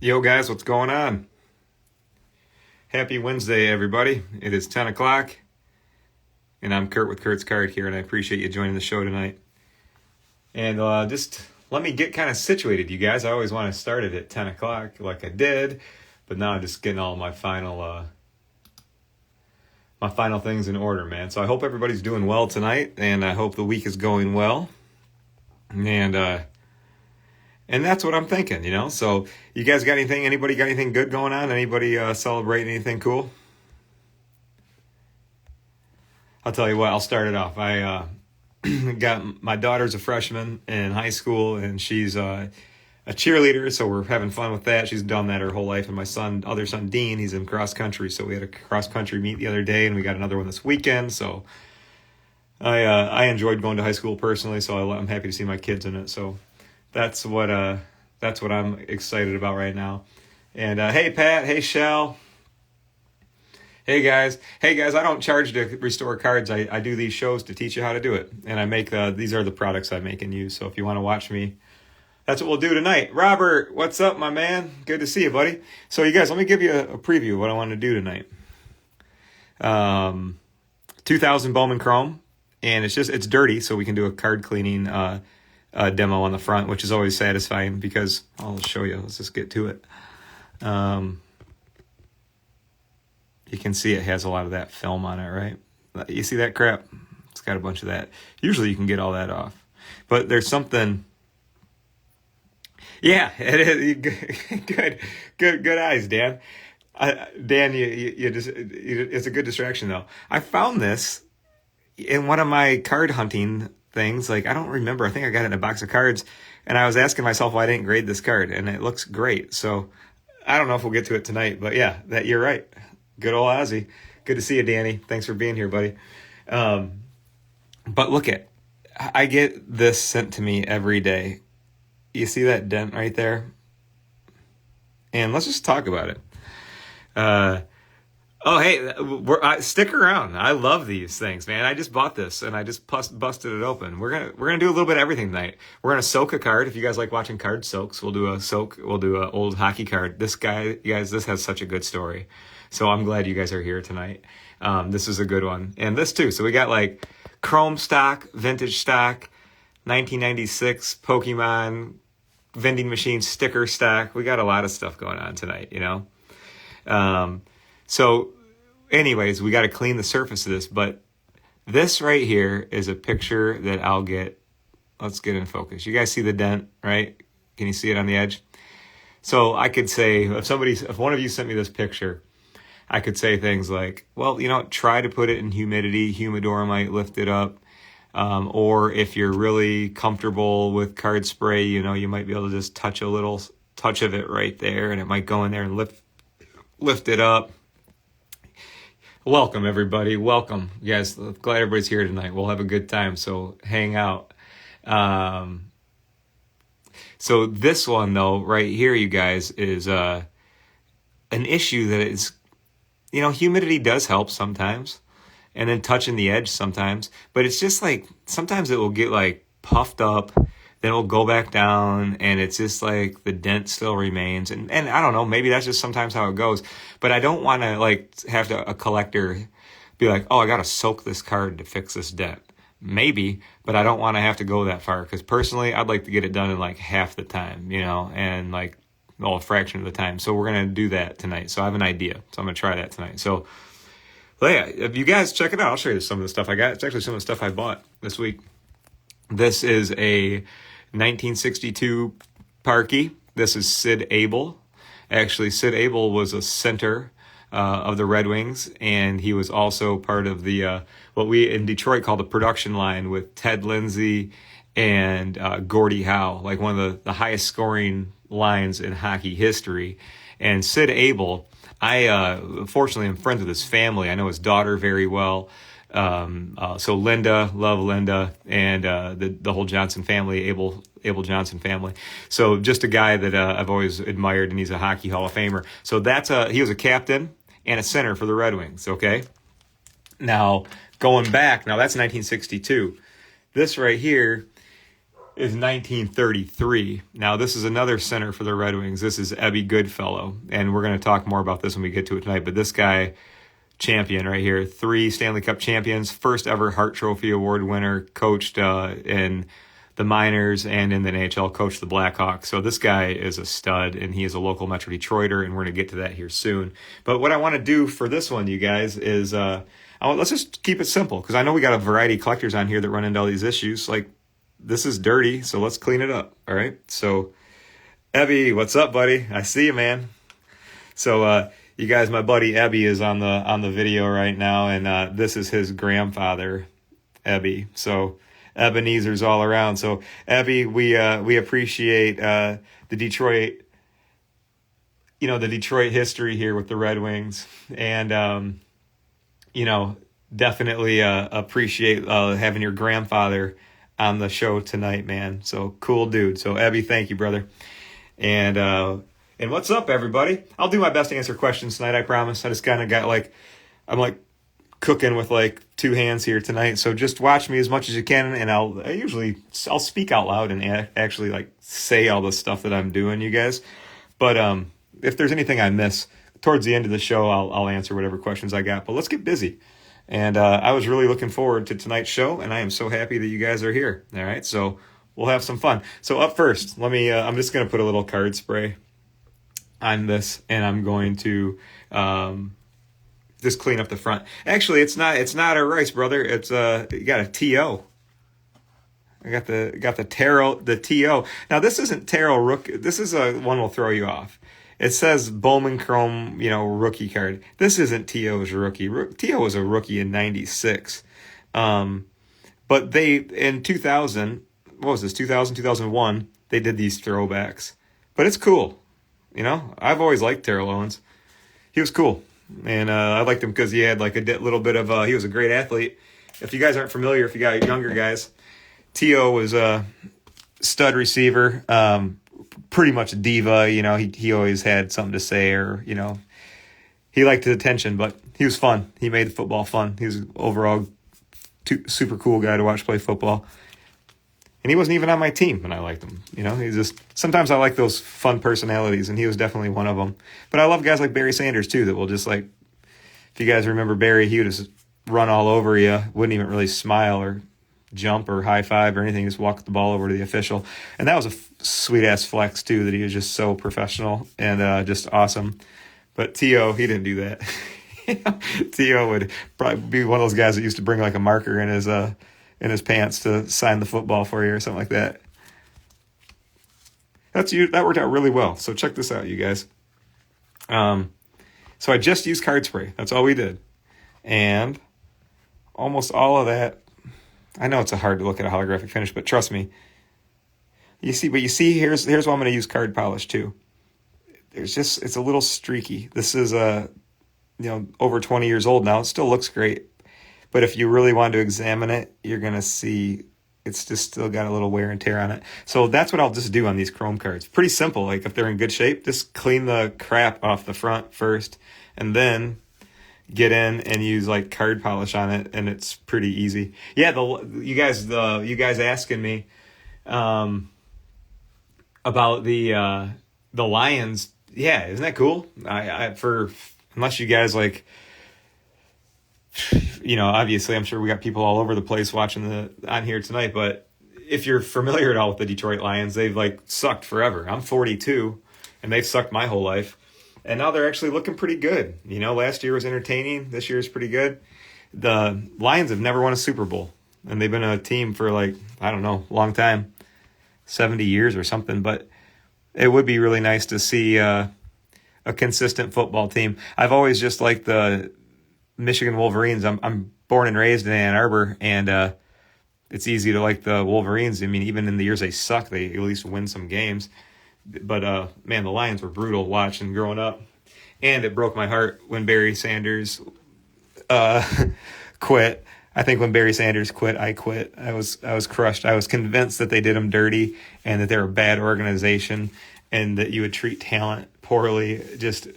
Yo guys, what's going on? Happy Wednesday, everybody. It is 10 o'clock, and I'm Kurt with Kurt's Card here, and I appreciate you joining the show tonight. And just let me get kind of situated, you guys. I always want to start it at 10 o'clock like I did, but now I'm just getting all my final things in order, man. So I hope everybody's doing well tonight, and I hope the week is going well. And that's what I'm thinking, you know. So you guys got anything? Anybody got anything good going on? Anybody celebrating anything cool? I'll tell you what. I'll start it off. I got my daughter's a freshman in high school, and she's a cheerleader. So we're having fun with that. She's done that her whole life. And my other son Dean, he's in cross country. So we had a cross country meet the other day, and we got another one this weekend. So I enjoyed going to high school personally. So I'm happy to see my kids in it. So. That's what I'm excited about right now. And hey Pat, hey Shell. Hey guys, I don't charge to restore cards. I do these shows to teach you how to do it. And I make these are the products I make and use. So if you want to watch me, that's what we'll do tonight. Robert, what's up, my man? Good to see you, buddy. So you guys, let me give you a preview of what I want to do tonight. 2000 Bowman Chrome, and it's dirty, so we can do a card cleaning demo on the front, which is always satisfying because I'll show you. Let's just get to it. You can see it has a lot of that film on it, right? You see that crap? It's got a bunch of that. Usually you can get all that off, but there's something. Yeah, it is good eyes, Dan. Dan, you just it's a good distraction though. I found this in one of my card hunting things. Like, I don't remember. I think I got it in a box of cards, and I was asking myself why I didn't grade this card, and it looks great. So I don't know if we'll get to it tonight, but yeah, you're right. Good old Ozzy. Good to see you, Danny. Thanks for being here, buddy. But I get this sent to me every day. You see that dent right there? And let's just talk about it. Oh, hey, stick around. I love these things, man. I just bought this, and I just busted it open. We're gonna do a little bit of everything tonight. We're gonna soak a card. If you guys like watching card soaks, we'll do a soak. We'll do an old hockey card. This guy, you guys, this has such a good story. So I'm glad you guys are here tonight. This is a good one, and this too. So we got like Chrome stock, vintage stock, 1996 Pokemon vending machine sticker stock. We got a lot of stuff going on tonight, you know. So anyways, we got to clean the surface of this, but this right here is a picture that let's get in focus. You guys see the dent, right? Can you see it on the edge? So I could say, if one of you sent me this picture, I could say things like, well, you know, try to put it in humidity. Humidor might lift it up. Or if you're really comfortable with card spray, you know, you might be able to just touch a little touch of it right there, and it might go in there and lift it up. Welcome, everybody. Welcome. Yes, glad everybody's here tonight. We'll have a good time, so hang out. So this one, though, right here, you guys, is an issue that is, you know, humidity does help sometimes, and then touching the edge sometimes. But it's just like, sometimes it will get, like, puffed up, then it will go back down, and it's just like the dent still remains. And I don't know, maybe that's just sometimes how it goes. But I don't want to like have a collector be like, oh, I got to soak this card to fix this dent. Maybe, but I don't want to have to go that far, because personally, I'd like to get it done in like half the time, you know, and like a fraction of the time. So we're going to do that tonight. So I have an idea. So I'm going to try that tonight. So yeah, if you guys check it out, I'll show you some of the stuff I got. It's actually some of the stuff I bought this week. This is a 1962 Parkey. This is Sid Abel. Actually, Sid Abel was a center of the Red Wings, and he was also part of the what we in Detroit call the production line with Ted Lindsay and Gordie Howe, like one of the highest scoring lines in hockey history. And Sid Abel, I fortunately am friends with his family. I know his daughter very well. So Linda, love Linda, and the whole Johnson family, Abel Johnson family. So just a guy that I've always admired, and he's a hockey Hall of Famer. So he was a captain and a center for the Red Wings, okay? Now, going back, that's 1962. This right here is 1933. Now, this is another center for the Red Wings. This is Ebbie Goodfellow, and we're going to talk more about this when we get to it tonight. But this guy, champion right here, 3 Stanley Cup champions, first ever Hart Trophy Award winner, coached in the minors and in the NHL, coached the Blackhawks. So this guy is a stud, and he is a local Metro Detroiter, and we're going to get to that here soon. But what I want to do for this one, you guys, is let's just keep it simple, because I know we got a variety of collectors on here that run into all these issues. Like, this is dirty, so let's clean it up, all right? So, Ebbie, what's up, buddy? I see you, man. So, you guys, my buddy Ebbie is on the video right now, and this is his grandfather, Ebbie. So, Ebenezer's all around. So, Ebbie, we appreciate the Detroit, the Detroit history here with the Red Wings, and definitely appreciate having your grandfather on the show tonight, man. So cool dude. So Ebbie, thank you, brother. And what's up, everybody? I'll do my best to answer questions tonight, I promise. I just kind of got I'm cooking with 2 hands here tonight. So just watch me as much as you can, and I'll speak out loud and actually say all the stuff that I'm doing, you guys. But if there's anything I miss towards the end of the show, I'll answer whatever questions I got. But let's get busy. And I was really looking forward to tonight's show, and I am so happy that you guys are here. All right, so we'll have some fun. So up first, I'm just going to put a little card spray on this, and I'm going to just clean up the front. Actually, it's not a rice, brother. It's you got a TO. I got the Terrell, the TO. Now, this isn't Terrell Rook. This is one will throw you off. It says Bowman Chrome, rookie card. This isn't T.O.'s rookie. T.O. was a rookie in 96. But they, in 2000, 2001, they did these throwbacks. But it's cool. I've always liked Terrell Owens. He was cool. And I liked him because he had a little bit of, he was a great athlete. If you guys aren't familiar, if you got younger guys, T.O. was a stud receiver. Pretty much a diva, he always had something to say, or, he liked the attention, but he was fun. He made the football fun. He was overall super cool guy to watch play football. And he wasn't even on my team, and I liked him. He's just, sometimes I like those fun personalities, and he was definitely one of them. But I love guys like Barry Sanders, too, that will just if you guys remember Barry, he would just run all over you, wouldn't even really smile or jump or high five or anything, just walk the ball over to the official. And that was a sweet ass flex too, that he was just so professional and just awesome. But T.O., he didn't do that. T.O. would probably be one of those guys that used to bring a marker in his pants to sign the football for you or something like that. That worked out really well. So check this out, you guys. So I just used card spray. That's all we did. And almost all of that, I know it's hard to look at a holographic finish, but trust me. You see, here's why I'm going to use card polish too. It's a little streaky. This is over 20 years old now. It still looks great, but if you really want to examine it, you're going to see it's just still got a little wear and tear on it. So that's what I'll just do on these chrome cards. Pretty simple. If they're in good shape, just clean the crap off the front first, and then get in and use card polish on it, and it's pretty easy. Yeah, you guys asking me about the Lions. Yeah, isn't that cool? Unless you guys obviously I'm sure we got people all over the place watching on here tonight, but if you're familiar at all with the Detroit Lions, they've sucked forever. I'm 42 and they've sucked my whole life. And now they're actually looking pretty good. Last year was entertaining. This year is pretty good. The Lions have never won a Super Bowl. And they've been a team for I don't know, long time. 70 years or something. But it would be really nice to see a consistent football team. I've always just liked the Michigan Wolverines. I'm born and raised in Ann Arbor. And it's easy to like the Wolverines. I mean, even in the years they suck, they at least win some games. But, man, the Lions were brutal watching growing up. And it broke my heart when Barry Sanders quit. I think when Barry Sanders quit, I quit. I was crushed. I was convinced that they did him dirty and that they're a bad organization and that you would treat talent poorly. Just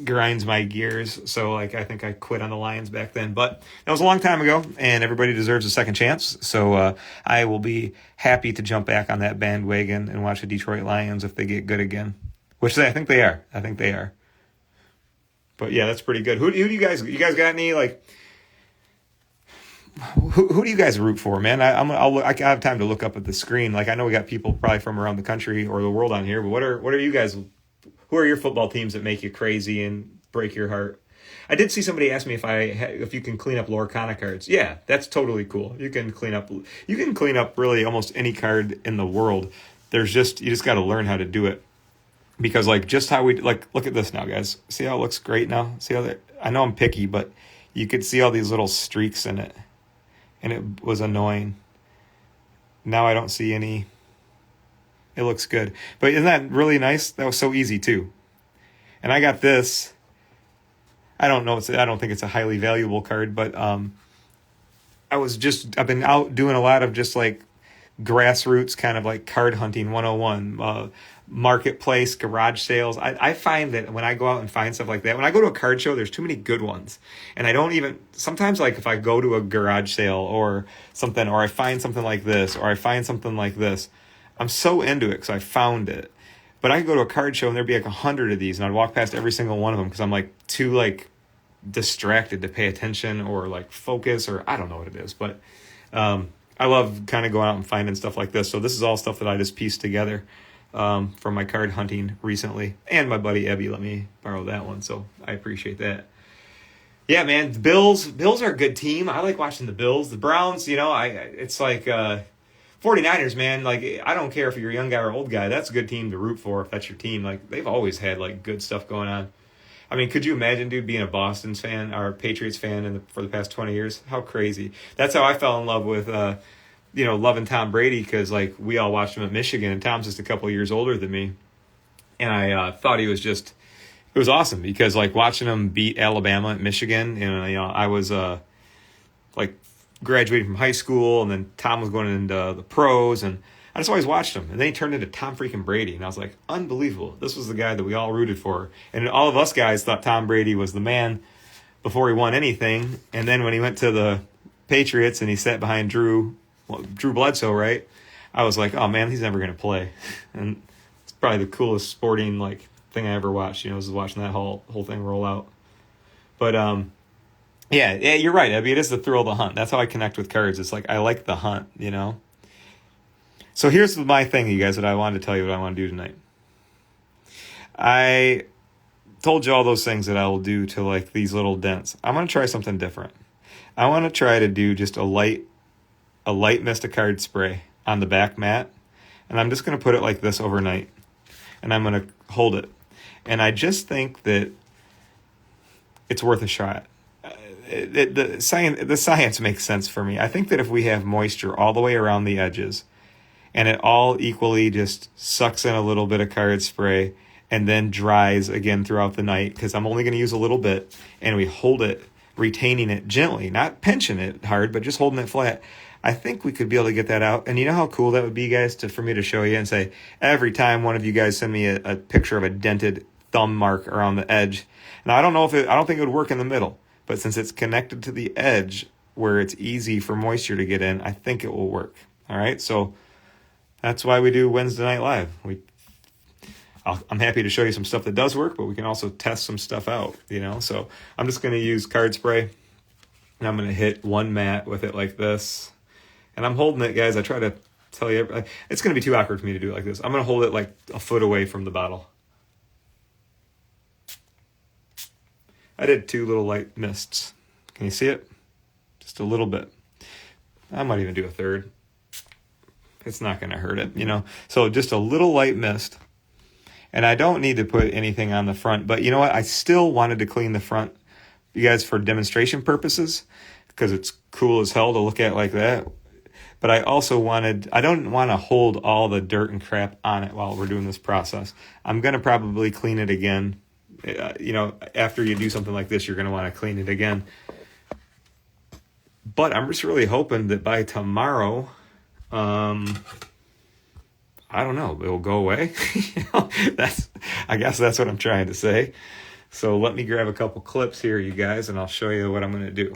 grinds my gears. So like I think I quit on the Lions back then, but that was a long time ago, and everybody deserves a second chance. So I will be happy to jump back on that bandwagon and watch the Detroit Lions if they get good again, which I think they are. I think they are. But yeah, that's pretty good. Who do you guys got any like? Who do you guys root for, man? I have time to look up at the screen. Like I know we got people probably from around the country or the world on here, but what are you guys? Who are your football teams that make you crazy and break your heart? I did see somebody ask me if you can clean up Lorcana cards. Yeah, that's totally cool. You can clean up really almost any card in the world. You just got to learn how to do it. Because like just how we like look at this now, guys. See how it looks great now? See how that I know I'm picky, but you could see all these little streaks in it. And it was annoying. Now I don't see any. It looks good. But isn't that really nice? That was so easy too. And I got this. I don't think it's a highly valuable card, but I've been out doing a lot of just like grassroots kind of like card hunting 101, marketplace, garage sales. I find that when I go out and find stuff like that, when I go to a card show, there's too many good ones. And I don't even, sometimes like if I go to a garage sale or something, or I find something like this, or I find something like this, I'm so into it because I found it. But I could go to a card show and there'd be like 100 of these and I'd walk past every single one of them because I'm like too like distracted to pay attention or like focus, or I don't know what it is. But I love kind of going out and finding stuff like this. So this is all stuff that I just pieced together from my card hunting recently. And my buddy Ebbie let me borrow that one, so I appreciate that. Yeah, man, the Bills are a good team. I like watching the Bills. The Browns, it's like 49ers, man. Like, I don't care if you're a young guy or old guy. That's a good team to root for if that's your team. Like, they've always had, like, good stuff going on. I mean, could you imagine, dude, being a Boston fan or a Patriots fan for the past 20 years? How crazy. That's how I fell in love with loving Tom Brady, because like we all watched him at Michigan, and Tom's just a couple years older than me, and I thought it was awesome because like watching him beat Alabama at Michigan, and I was like graduating from high school, and then Tom was going into the pros, and I just always watched him, and then he turned into Tom freaking Brady, and I was like, unbelievable. This was the guy that we all rooted for, and all of us guys thought Tom Brady was the man before he won anything, and then when he went to the Patriots and he sat behind Drew Bledsoe, right? I was like, oh man, he's never going to play. And it's probably the coolest sporting like thing I ever watched, was watching that whole thing roll out. But yeah, you're right, Ebbie. It is the thrill of the hunt. That's how I connect with cards. It's like I like the hunt, So here's my thing, you guys, that I wanted to tell you what I want to do tonight. I told you all those things that I will do to like these little dents. I'm going to try something different. I want to try to do just a light Mistacard spray on the back mat, and I'm just going to put it like this overnight, and I'm going to hold it. And I just think that it's worth a shot. The science makes sense for me. I think that if we have moisture all the way around the edges, and it all equally just sucks in a little bit of card spray and then dries again throughout the night, because I'm only going to use a little bit, and we hold it, retaining it gently, not pinching it hard, but just holding it flat. I think we could be able to get that out. And you know how cool that would be, guys, for me to show you and say, every time one of you guys send me a picture of a dented thumb mark around the edge. Now, I don't think it would work in the middle, but since it's connected to the edge where it's easy for moisture to get in, I think it will work. All right. So that's why we do Wednesday Night Live. I'm happy to show you some stuff that does work, but we can also test some stuff out, So I'm just going to use card spray, and I'm going to hit one mat with it like this. And I'm holding it, guys. I try to tell you, it's going to be too awkward for me to do it like this. I'm going to hold it like a foot away from the bottle. I did 2 little light mists. Can you see it? Just a little bit. I might even do a third. It's not going to hurt it, So just a little light mist. And I don't need to put anything on the front. But you know what? I still wanted to clean the front, you guys, for demonstration purposes, because it's cool as hell to look at like that. But I don't want to hold all the dirt and crap on it while we're doing this process. I'm going to probably clean it again. After you do something like this, you're going to want to clean it again. But I'm just really hoping that by tomorrow, I don't know, it will go away. I guess that's what I'm trying to say. So let me grab a couple clips here, you guys, and I'll show you what I'm going to do.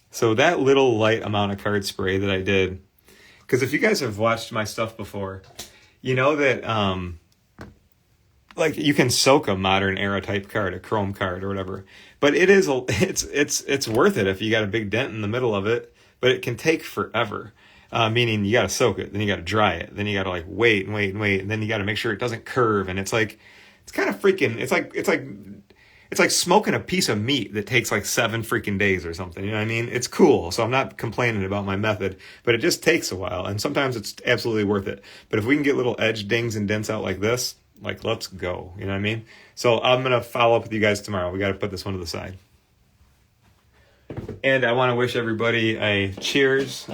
So that little light amount of card spray that I did, because if you guys have watched my stuff before, you know that like you can soak a modern era type card, a chrome card or whatever, but it's worth it if you got a big dent in the middle of it, but it can take forever. Meaning you got to soak it, then you got to dry it, then you got to like wait, and then you got to make sure it doesn't curve, and it's kind of freaking, it's like smoking a piece of meat that takes like 7 freaking days or something. You know what I mean? It's cool. So I'm not complaining about my method, but it just takes a while. And sometimes it's absolutely worth it. But if we can get little edge dings and dents out like this, like, let's go. You know what I mean? So I'm going to follow up with you guys tomorrow. We got to put this one to the side. And I want to wish everybody a cheers.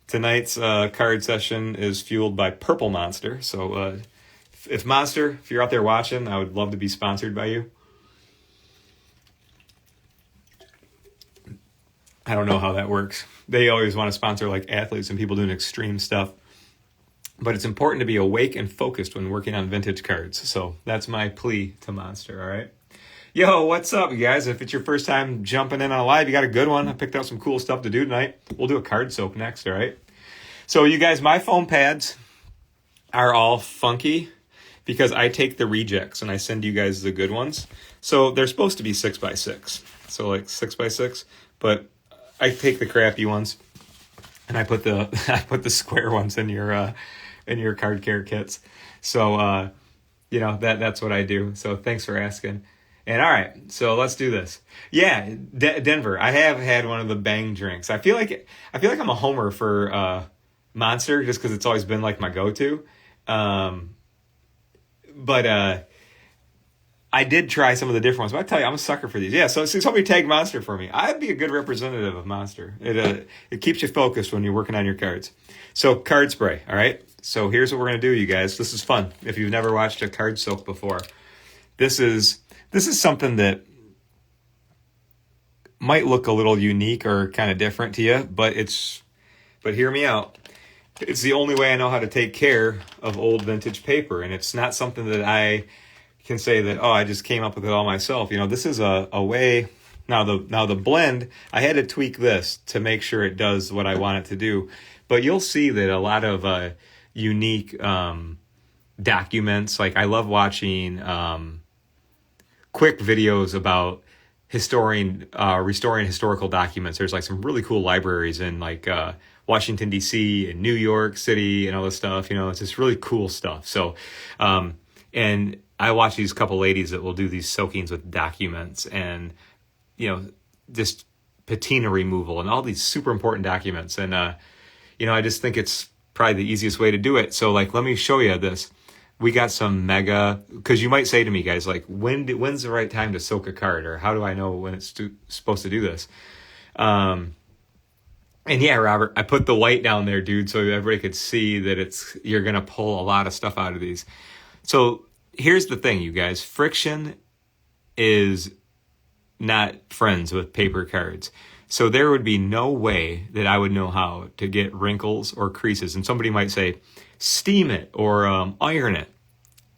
Tonight's card session is fueled by Purple Monster. So if Monster, if you're out there watching, I would love to be sponsored by you. I don't know how that works. They always want to sponsor like athletes and people doing extreme stuff. But it's important to be awake and focused when working on vintage cards. So that's my plea to Monster, all right? Yo, what's up, you guys? If it's your first time jumping in on a live, you got a good one. I picked out some cool stuff to do tonight. We'll do a card soak next, all right? So you guys, my foam pads are all funky because I take the rejects and I send you guys the good ones. So they're supposed to be 6x6. So like 6x6, but I take the crappy ones and I put the square ones in your card care kits. So that's what I do. So thanks for asking. And all right, so let's do this. Yeah, Denver. I have had one of the bang drinks. I feel like I'm a homer for Monster just because it's always been like my go-to. But I did try some of the different ones, but I tell you, I'm a sucker for these. Yeah, so somebody tag Monster for me. I'd be a good representative of Monster. It keeps you focused when you're working on your cards. So card spray, all right? So here's what we're going to do, you guys. This is fun. If you've never watched a card soak before, this is something that might look a little unique or kind of different to you, but hear me out. It's the only way I know how to take care of old vintage paper, and it's not something that I can say that, I just came up with it all myself. You know, this is a way. Now the blend, I had to tweak this to make sure it does what I want it to do. But you'll see that a lot of unique documents, like I love watching quick videos about restoring historical documents. There's like some really cool libraries in like Washington, D.C. and New York City and all this stuff. You know, it's just really cool stuff. So, and I watch these couple ladies that will do these soakings with documents and, just patina removal and all these super important documents. And, I just think it's probably the easiest way to do it. So like, let me show you this. We got some mega, because you might say to me, guys, like, when's the right time to soak a card, or how do I know when it's supposed to do this? And yeah, Robert, I put the white down there, dude, so everybody could see that you're going to pull a lot of stuff out of these. So here's the thing, you guys. Friction is not friends with paper cards. So there would be no way that I would know how to get wrinkles or creases. And somebody might say, steam it or iron it.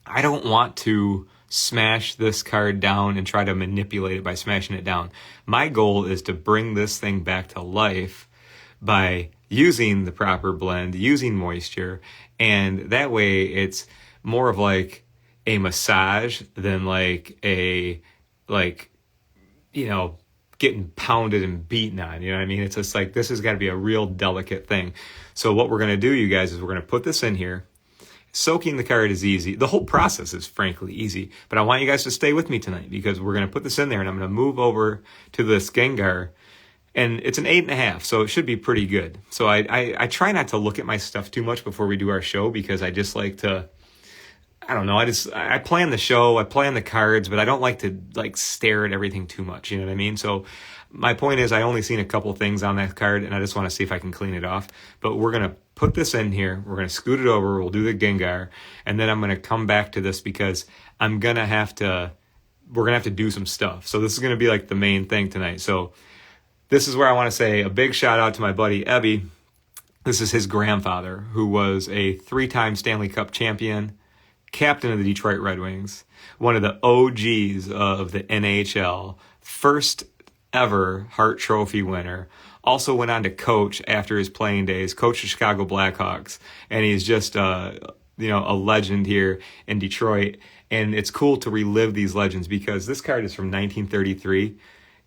I don't want to smash this card down and try to manipulate it by smashing it down. My goal is to bring this thing back to life by using the proper blend, using moisture, and that way it's more of like a massage than getting pounded and beaten on, you know what I mean? It's just like, this has got to be a real delicate thing. So what we're going to do, you guys, is we're going to put this in here. Soaking the card is easy. The whole process is frankly easy, but I want you guys to stay with me tonight because we're going to put this in there and I'm going to move over to this Gengar, and it's an 8.5, so it should be pretty good. So I try not to look at my stuff too much before we do our show because I just like to, I don't know. I plan the show, I plan the cards, but I don't like to stare at everything too much. You know what I mean? So my point is I only seen a couple things on that card and I just want to see if I can clean it off. But we're going to put this in here. We're going to scoot it over. We'll do the Gengar. And then I'm going to come back to this because we're going to have to do some stuff. So this is going to be like the main thing tonight. So this is where I want to say a big shout out to my buddy Ebbie. This is his grandfather, who was a 3-time Stanley Cup champion, captain of the Detroit Red Wings, one of the OGs of the NHL, first ever Hart Trophy winner. Also went on to coach after his playing days, coached the Chicago Blackhawks, and he's just a legend here in Detroit. And it's cool to relive these legends because this card is from 1933.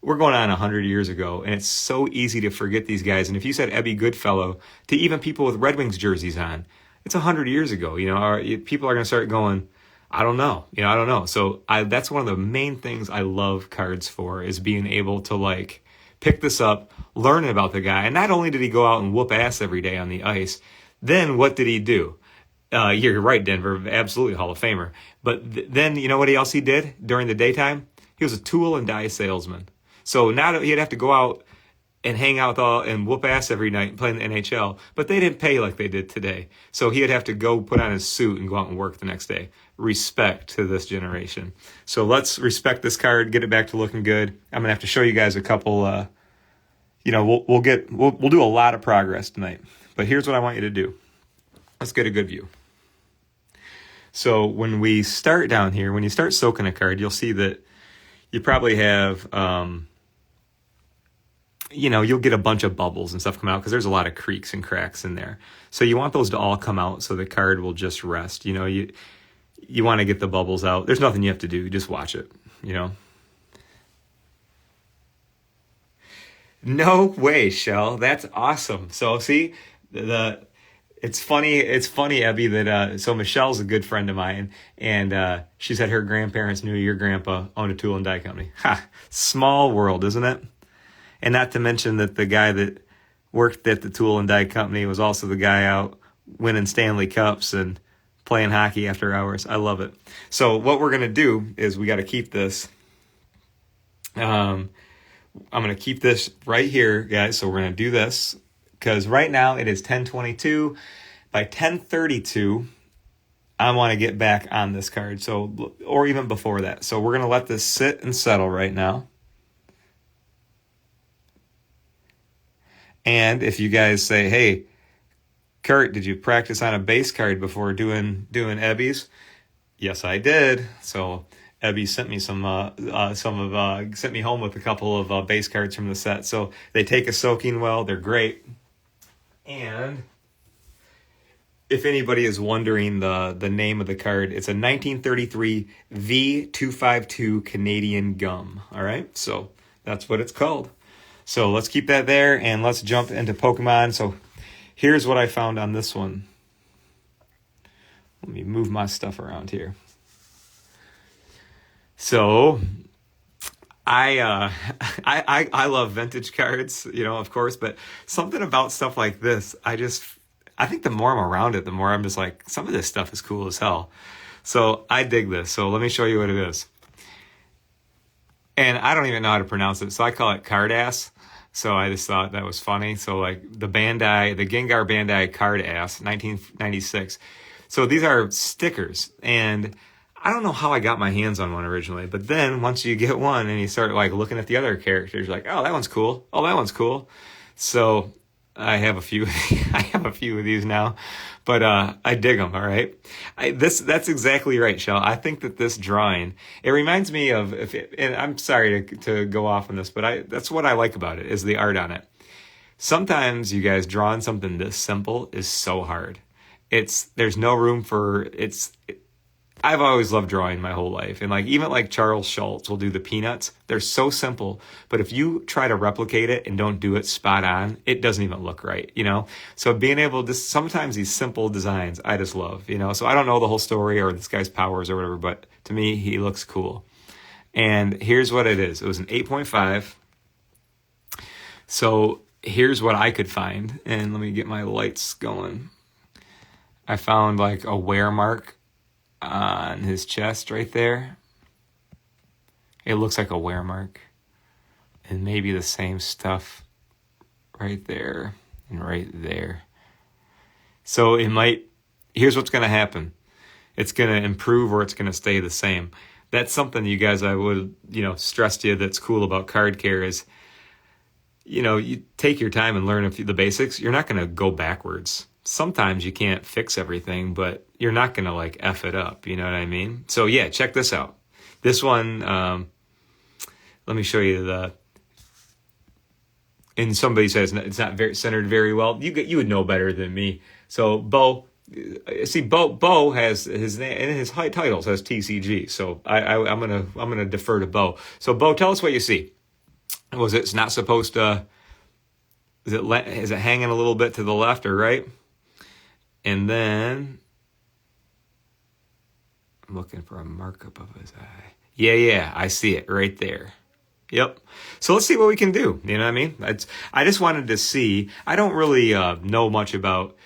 We're going on 100 years ago, and it's so easy to forget these guys. And if you said Ebbie Goodfellow to even people with Red Wings jerseys on, it's 100 years ago. People are going to start going, I don't know. I don't know. So that's one of the main things I love cards for, is being able to like pick this up, learn about the guy. And not only did he go out and whoop ass every day on the ice, then what did he do? You're right, Denver, absolutely Hall of Famer. But then you know what else he did during the daytime? He was a tool and die salesman. So now he'd have to go out and hang out and whoop ass every night and play in the NHL, but they didn't pay like they did today. So he'd have to go put on his suit and go out and work the next day. Respect to this generation. So let's respect this card, get it back to looking good. I'm gonna have to show you guys a couple. We'll do a lot of progress tonight. But here's what I want you to do. Let's get a good view. So when we start down here, when you start soaking a card, you'll see that you probably have, you'll get a bunch of bubbles and stuff come out because there's a lot of creaks and cracks in there. So you want those to all come out so the card will just rest. You want to get the bubbles out. There's nothing you have to do. Just watch it, No way, Shell. That's awesome. So see, it's funny, Ebbie, that so Michelle's a good friend of mine, and she said her grandparents knew your grandpa owned a tool and die company. Ha! Small world, isn't it? And not to mention that the guy that worked at the tool and die company was also the guy out winning Stanley Cups and playing hockey after hours. I love it. So what we're going to do is we got to keep this. I'm going to keep this right here, guys. So we're going to do this because right now it is 10:22. By 10:32, I want to get back on this card. So, or even before that. So we're going to let this sit and settle right now. And if you guys say, hey, Kurt, did you practice on a base card before doing Ebbie's? Yes, I did. So Ebbie sent me sent me home with a couple of base cards from the set. So they take a soaking well. They're great. And if anybody is wondering the name of the card, it's a 1933 V252 Canadian Gum. All right, so that's what it's called. So let's keep that there, and let's jump into Pokemon. So here's what I found on this one. Let me move my stuff around here. So I love vintage cards, of course, but something about stuff like this, I think the more I'm around it, the more I'm just like, some of this stuff is cool as hell. So I dig this. So let me show you what it is. And I don't even know how to pronounce it, so I call it card ass. So I just thought that was funny. So like the Gengar Bandai card ass, 1996. So these are stickers, and I don't know how I got my hands on one originally, but then once you get one and you start like looking at the other characters, you're like, oh, that one's cool. Oh, that one's cool. So I have a few. I have a few of these now, but I dig them. All right, that's exactly right, Shell. I think that this drawing, it reminds me of and I'm sorry to go off on this, but that's what I like about it is the art on it. Sometimes you guys drawing something this simple is so hard. There's no room for I've always loved drawing my whole life. And even Charles Schultz will do the peanuts. They're so simple, but if you try to replicate it and don't do it spot on, it doesn't even look right, So being able to, sometimes these simple designs, I just love, So I don't know the whole story or this guy's powers or whatever, but to me, he looks cool. And here's what it is. It was an 8.5. So here's what I could find. And let me get my lights going. I found a wear mark on his chest right there. It looks like a wear mark. And maybe the same stuff right there and right there. So here's what's going to happen. It's going to improve or it's going to stay the same. That's something you guys, I would, stress to you that's cool about card care is you take your time and learn the basics. You're not going to go backwards. Sometimes you can't fix everything, but you're not going to like F it up. You know what I mean? So yeah, check this out. This one, let me show you and somebody says it's not very centered very well. You would know better than me. So Bo has his name and his title says TCG. So I'm gonna defer to Bo. So Bo, tell us what you see. It's not supposed to? Is it hanging a little bit to the left or right? And then I'm looking for a markup of his eye. Yeah, I see it right there. Yep. So let's see what we can do. You know what I mean? I just wanted to see. I don't really know much about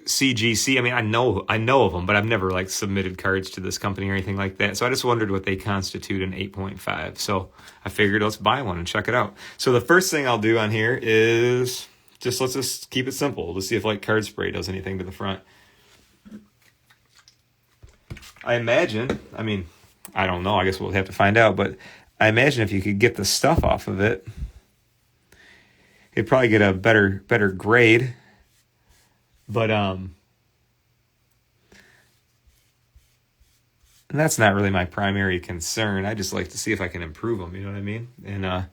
CGC. I mean, I know of them, but I've never like submitted cards to this company or anything like that. So I just wondered what they constitute in 8.5. So I figured let's buy one and check it out. So the first thing I'll do on here is let's just keep it simple. Let's see if like card spray does anything to the front. I imagine. I mean, I don't know. I guess we'll have to find out. But I imagine if you could get the stuff off of it, you'd probably get a better grade. But and that's not really my primary concern. I just like to see if I can improve them. You know what I mean? And I'm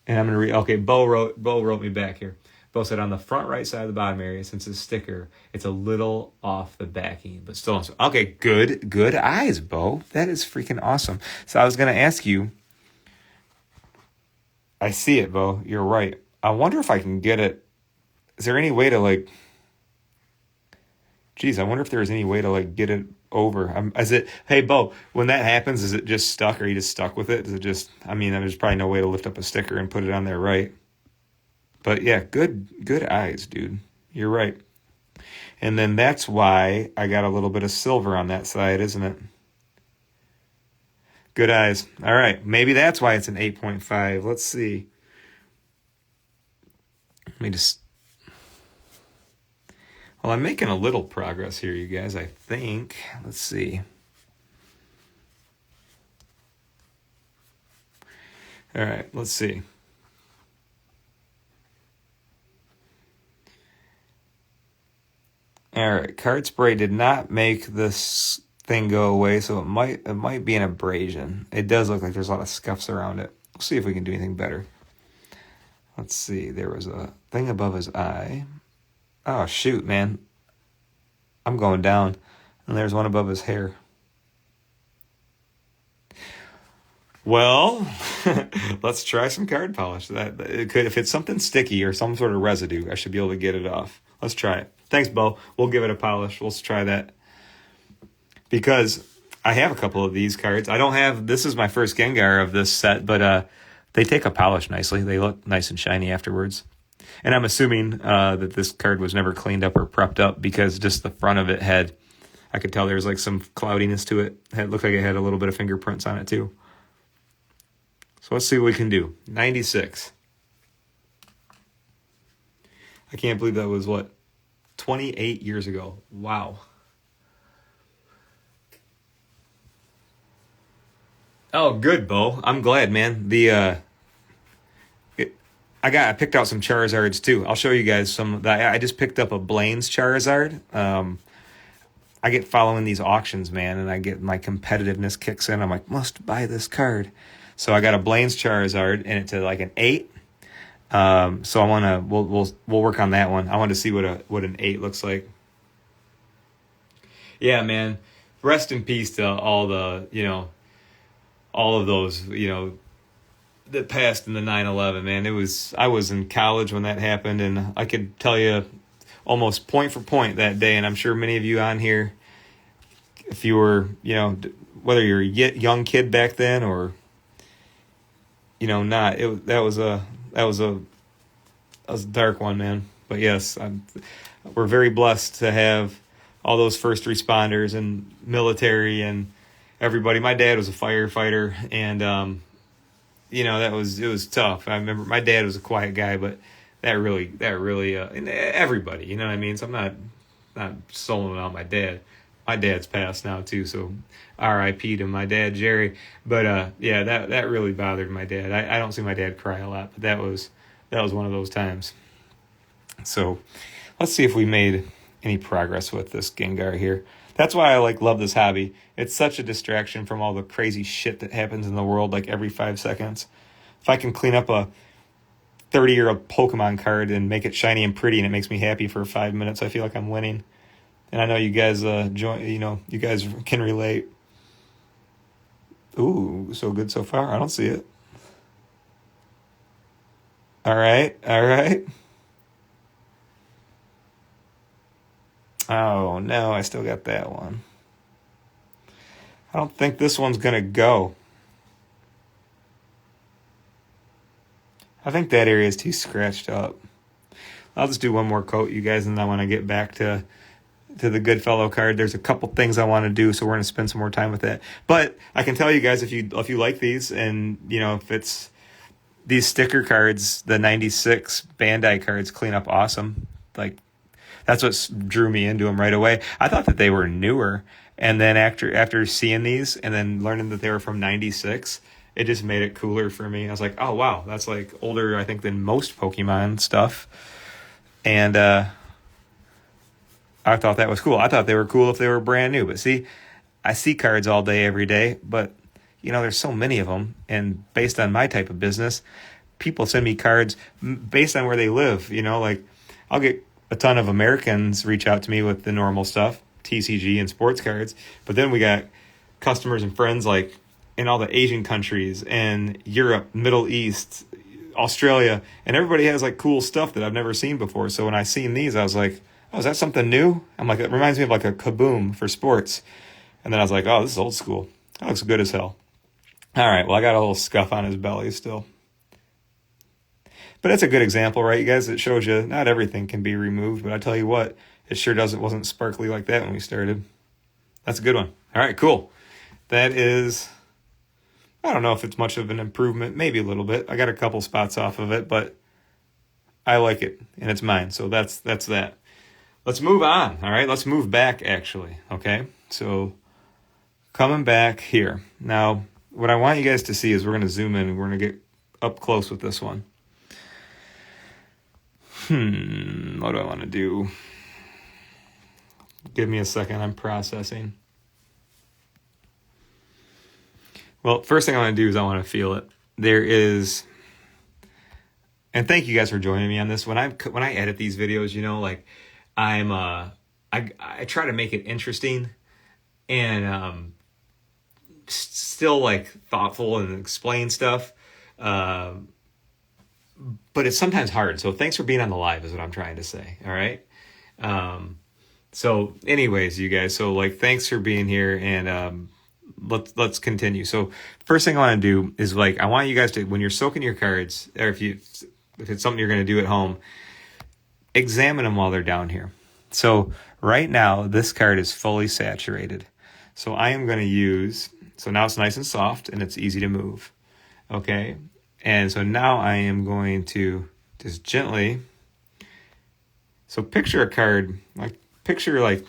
gonna read. Okay, Bo wrote me back here. Bo said on the front right side of the bottom area, since it's a sticker, it's a little off the backing, but still. Okay, good eyes, Bo. That is freaking awesome. So I was gonna ask you. I see it, Bo. You're right. I wonder if I can get it. Is there any way to like? Geez, I wonder if there's any way to like get it over. Hey, Bo, when that happens, is it just stuck or are you just stuck with it? Is it just, there's probably no way to lift up a sticker and put it on there, right? But yeah, good eyes, dude. You're right. And then that's why I got a little bit of silver on that side, isn't it? Good eyes. All right. Maybe that's why it's an 8.5. Let's see. Well, I'm making a little progress here, you guys, I think. Let's see. All right, let's see. All right, card spray did not make this thing go away, so it might be an abrasion. It does look like there's a lot of scuffs around it. We'll see if we can do anything better. Let's see. There was a thing above his eye. Oh, shoot, man. I'm going down. And there's one above his hair. Well, let's try some card polish. If it's something sticky or some sort of residue, I should be able to get it off. Let's try it. Thanks, Bo. We'll give it a polish. Let's try that. Because I have a couple of these cards. This is my first Gengar of this set, but they take a polish nicely. They look nice and shiny afterwards. And I'm assuming that this card was never cleaned up or prepped up because just the front of it I could tell there was like some cloudiness to it. It looked like it had a little bit of fingerprints on it too. So let's see what we can do. 96. I can't believe that was 28 years ago. Wow. Oh, good, Bo. I'm glad, man. I picked out some Charizards too. I'll show you guys some. I just picked up a Blaine's Charizard. I get following these auctions, man, and I get my competitiveness kicks in. I'm like, must buy this card. So I got a Blaine's Charizard, and it's like an 8. So I wanna we'll work on that one. I want to see what an 8 looks like. Yeah, man. Rest in peace to all of those that passed in the 9/11, man. I was in college when that happened, and I could tell you almost point for point that day, and I'm sure many of you on here, if you were, whether you're a young kid back then or, not, that was a dark one, man. But yes, we're very blessed to have all those first responders and military and everybody. My dad was a firefighter, and it was tough. I remember my dad was a quiet guy, but that really, and everybody, you know what I mean? So I'm not soloing out my dad. My dad's passed now too, so R.I.P. to my dad, Jerry. But yeah, that really bothered my dad. I don't see my dad cry a lot, but that was that was one of those times. So let's see if we made any progress with this Gengar here. That's why I love this hobby. It's such a distraction from all the crazy shit that happens in the world every 5 seconds. If I can clean up a 30-year-old Pokemon card and make it shiny and pretty and it makes me happy for 5 minutes, I feel like I'm winning. And I know you guys you guys can relate. Ooh, so good so far. I don't see it. All right. Oh, no, I still got that one. I don't think this one's going to go. I think that area is too scratched up. I'll just do one more coat, you guys, and then I want to get back to the Goodfellow card. There's a couple things I want to do, so we're going to spend some more time with that. But I can tell you guys, if you like these, and if it's these sticker cards, the 96 Bandai cards clean up awesome. That's what drew me into them right away. I thought that they were newer, and then after seeing these and then learning that they were from 96, it just made it cooler for me. I was like, oh wow, that's older, I think, than most Pokemon stuff. And I thought that was cool. I thought they were cool if they were brand new. But see, I see cards all day, every day, but there's so many of them. And based on my type of business, people send me cards based on where they live. I'll get a ton of Americans reach out to me with the normal stuff, TCG and sports cards. But then we got customers and friends in all the Asian countries and Europe, Middle East, Australia, and everybody has cool stuff that I've never seen before. So when I seen these, I was like, oh, is that something new? I'm like, it reminds me of a Kaboom for sports. And then I was like, oh, this is old school. That looks good as hell. All right, well, I got a little scuff on his belly still. But it's a good example, right, you guys? It shows you not everything can be removed, but I tell you what, it sure wasn't sparkly like that when we started. That's a good one. All right, cool. That is, I don't know if it's much of an improvement, maybe a little bit. I got a couple spots off of it, but I like it, and it's mine, so that's that. Let's move on, all right? Let's move back, actually, okay? So coming back here. Now, what I want you guys to see is we're going to zoom in, and we're going to get up close with this one. What do I want to do? Give me a second. I'm processing. Well, first thing I want to do is I want to feel it. There is, and thank you guys for joining me on this. When I edit these videos, I try to make it interesting and still thoughtful and explain stuff. But it's sometimes hard. So thanks for being on the live is what I'm trying to say. All right. So anyways, you guys, so thanks for being here, and let's continue. So first thing I want to do is I want you guys to, when you're soaking your cards, or if it's something you're going to do at home, examine them while they're down here. So right now, this card is fully saturated. So I am going to use, so now it's nice and soft and it's easy to move. Okay. And so now I am going to just gently, so picture a card, picture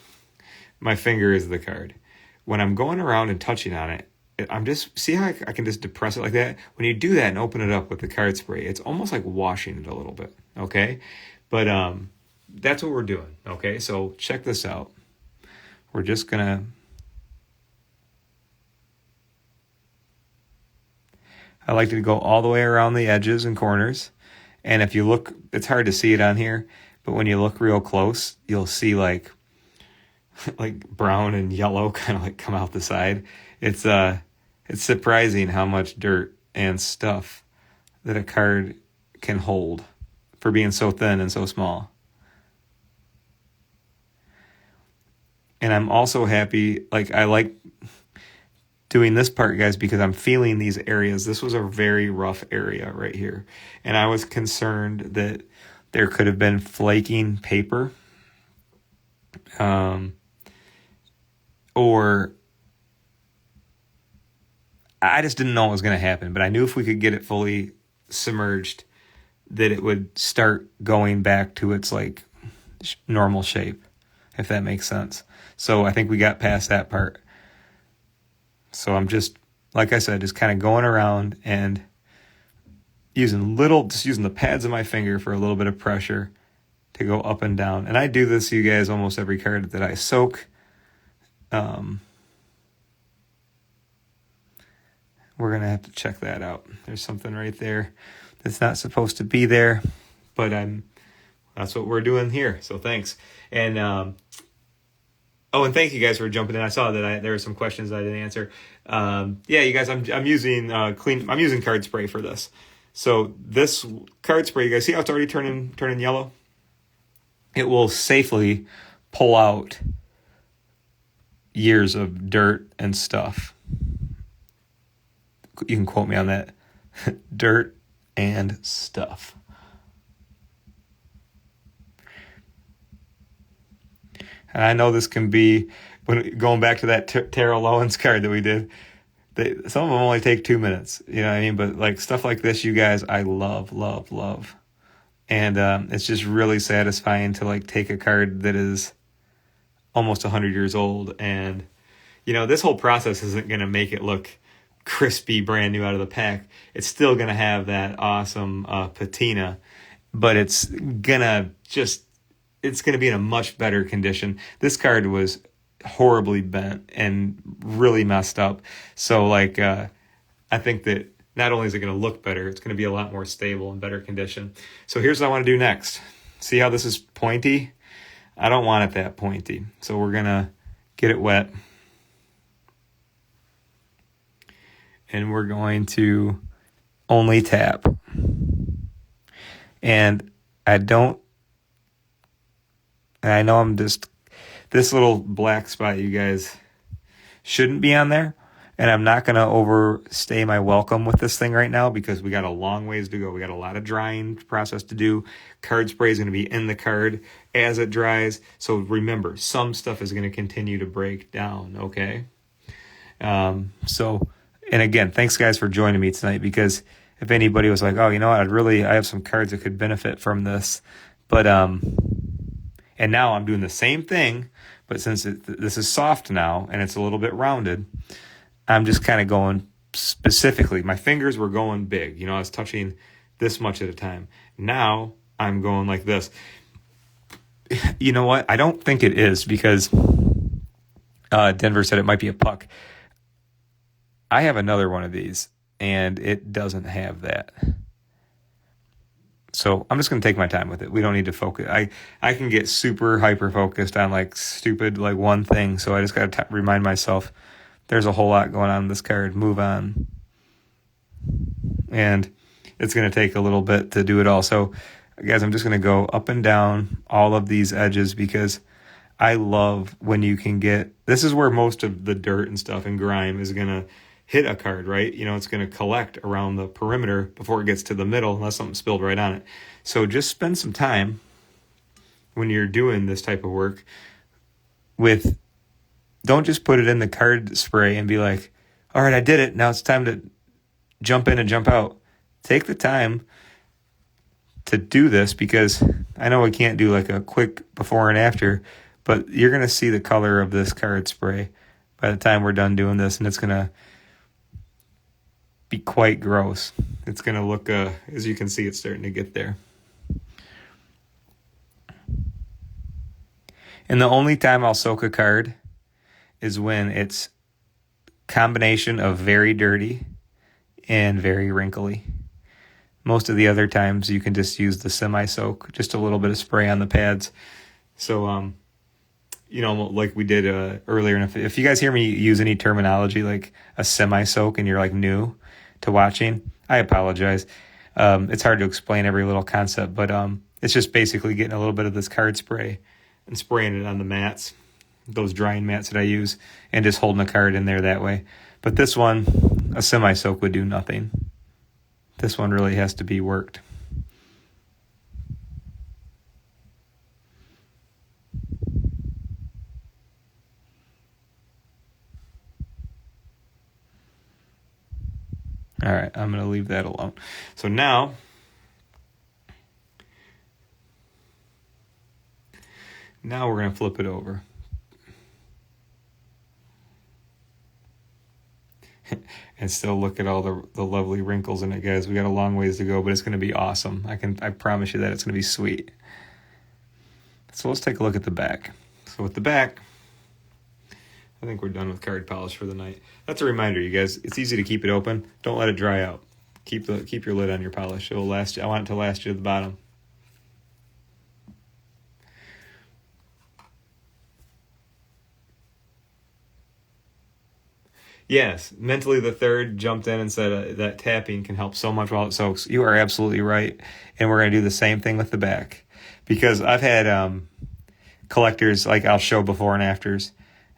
my finger is the card. When I'm going around and touching on it, I'm just, see how I can just depress it like that? When you do that and open it up with the card spray, it's almost like washing it a little bit, okay? But that's what we're doing, okay? So check this out. We're just gonna, I like to go all the way around the edges and corners. And if you look, it's hard to see it on here, but when you look real close, you'll see brown and yellow kind of come out the side. It's surprising how much dirt and stuff that a card can hold for being so thin and so small. And I'm also happy, I like doing this part, guys, because I'm feeling these areas. This was a very rough area right here. And I was concerned that there could have been flaking paper. Or I just didn't know what was going to happen. But I knew if we could get it fully submerged, that it would start going back to its normal shape, if that makes sense. So I think we got past that part. So I'm just, like I said, just kind of going around and, just using the pads of my finger for a little bit of pressure to go up and down. And I do this, you guys, almost every card that I soak. We're going to have to check that out. There's something right there that's not supposed to be there, but that's what we're doing here. So thanks. And, and thank you guys for jumping in. I saw that there were some questions I didn't answer. Yeah, you guys, I'm using I'm using card spray for this. So this card spray, you guys see how it's already turning yellow? It will safely pull out years of dirt and stuff. You can quote me on that. Dirt and stuff. And I know this can be, going back to that Terrell Owens card that we did, some of them only take 2 minutes. You know what I mean? But like stuff like this, you guys, I love, love, love. And it's just really satisfying to like take a card that is almost 100 years old. And, this whole process isn't going to make it look crispy, brand new out of the pack. It's still going to have that awesome patina, but it's going to be in a much better condition. This card was horribly bent and really messed up. So I think that not only is it going to look better, it's going to be a lot more stable and better condition. So here's what I want to do next. See how this is pointy? I don't want it that pointy. So we're going to get it wet. And we're going to only tap. And I know this little black spot, you guys, shouldn't be on there. And I'm not going to overstay my welcome with this thing right now because we got a long ways to go. We got a lot of drying process to do. Card spray is going to be in the card as it dries. So remember, some stuff is going to continue to break down, okay? And again, thanks guys for joining me tonight, because if anybody was like, oh, you know what, I have some cards that could benefit from this. But, and now I'm doing the same thing, but since this is soft now and it's a little bit rounded, I'm just kind of going specifically. My fingers were going big. I was touching this much at a time. Now I'm going like this. You know what? I don't think it is, because Denver said it might be a puck. I have another one of these, and it doesn't have that. So I'm just going to take my time with it. We don't need to focus. I can get super hyper-focused on, stupid, one thing. So I just got to remind myself there's a whole lot going on in this card. Move on. And it's going to take a little bit to do it all. So, guys, I'm just going to go up and down all of these edges, because I love when you can get... This is where most of the dirt and stuff and grime is going to hit a card, right? It's going to collect around the perimeter before it gets to the middle, unless something spilled right on it. So just spend some time when you're doing this type of work with... Don't just put it in the card spray and be like, all right, I did it. Now it's time to jump in and jump out. Take the time to do this, because I know we can't do a quick before and after, but you're going to see the color of this card spray by the time we're done doing this, and it's going to be quite gross. It's going to look, as you can see, it's starting to get there. And the only time I'll soak a card is when it's combination of very dirty and very wrinkly. Most of the other times you can just use the semi-soak, just a little bit of spray on the pads. So, like we did earlier, and if you guys hear me use any terminology like a semi-soak and you're new to watching, I apologize. It's hard to explain every little concept, but it's just basically getting a little bit of this card spray and spraying it on the mats, those drying mats that I use, and just holding the card in there that way. But this one, a semi-soak would do nothing. This one really has to be worked. All right, I'm going to leave that alone. So now we're going to flip it over. and still look at all the lovely wrinkles in it, guys. We got a long ways to go, but it's going to be awesome. I promise you that it's going to be sweet. So let's take a look at the back. So with the back, I think we're done with card polish for the night. That's a reminder, you guys. It's easy to keep it open. Don't let it dry out. Keep your lid on your polish. It will last you. I want it to last you to the bottom. Yes, mentally the third jumped in and said that tapping can help so much while it soaks. You are absolutely right, and we're going to do the same thing with the back, because I've had collectors, like I'll show before and afters,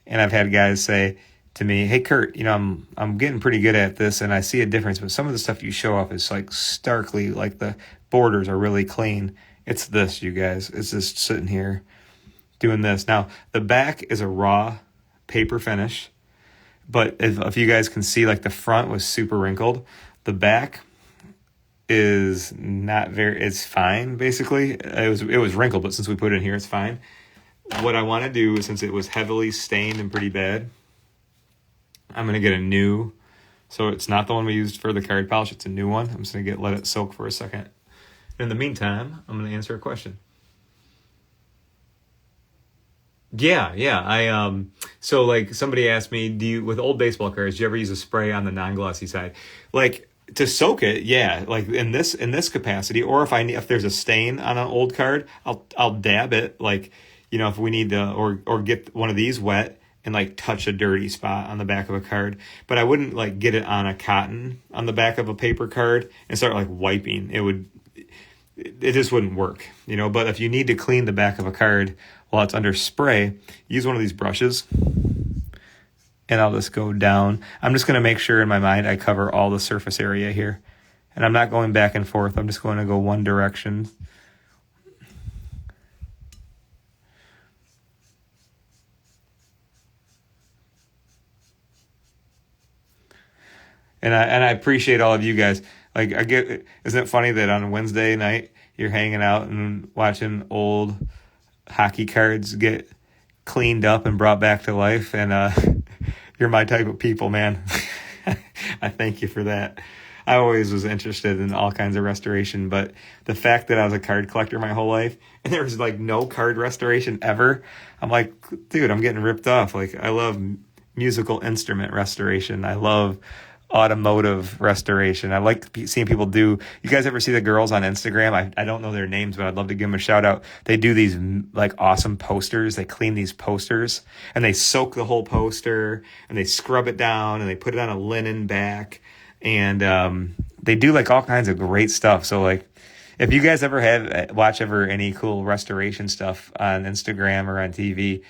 and I've had guys say to me, "Hey Kurt, I'm getting pretty good at this, and I see a difference, but some of the stuff you show off is like starkly, like the borders are really clean." It's this, you guys. It's just sitting here doing this. Now the back is a raw paper finish. But if you guys can see, like the front was super wrinkled. The back is not very, it's fine, basically. It was wrinkled, but since we put it in here, it's fine. What I want to do is, since it was heavily stained and pretty bad, I'm going to get a new, so it's not the one we used for the card polish, it's a new one. I'm just going to let it soak for a second. In the meantime, I'm going to answer a question. Yeah. So like somebody asked me, with old baseball cards, do you ever use a spray on the non-glossy side? Like to soak it, yeah. Like in this capacity, or if there's a stain on an old card, I'll dab it. Like, if we need to, or get one of these wet and like touch a dirty spot on the back of a card. But I wouldn't like get it on a cotton on the back of a paper card and start like wiping. It just wouldn't work, But if you need to clean the back of a card while it's under spray, use one of these brushes, and I'll just go down. I'm just going to make sure in my mind I cover all the surface area here, and I'm not going back and forth. I'm just going to go one direction. And I appreciate all of you guys. Like, isn't it funny that on Wednesday night you're hanging out and watching old hockey cards get cleaned up and brought back to life, and you're my type of people, man. I thank you for that. I always was interested in all kinds of restoration, but the fact that I was a card collector my whole life and there was like no card restoration ever, I'm like, dude, I'm getting ripped off. Like, I love musical instrument restoration. I love automotive restoration. I like seeing people do. You guys ever see the girls on Instagram? I don't know their names, but I'd love to give them a shout out. They do these like awesome posters. They clean these posters and they soak the whole poster and they scrub it down and they put it on a linen back, and they do like all kinds of great stuff. So like, if you guys ever watch any cool restoration stuff on Instagram or on TV,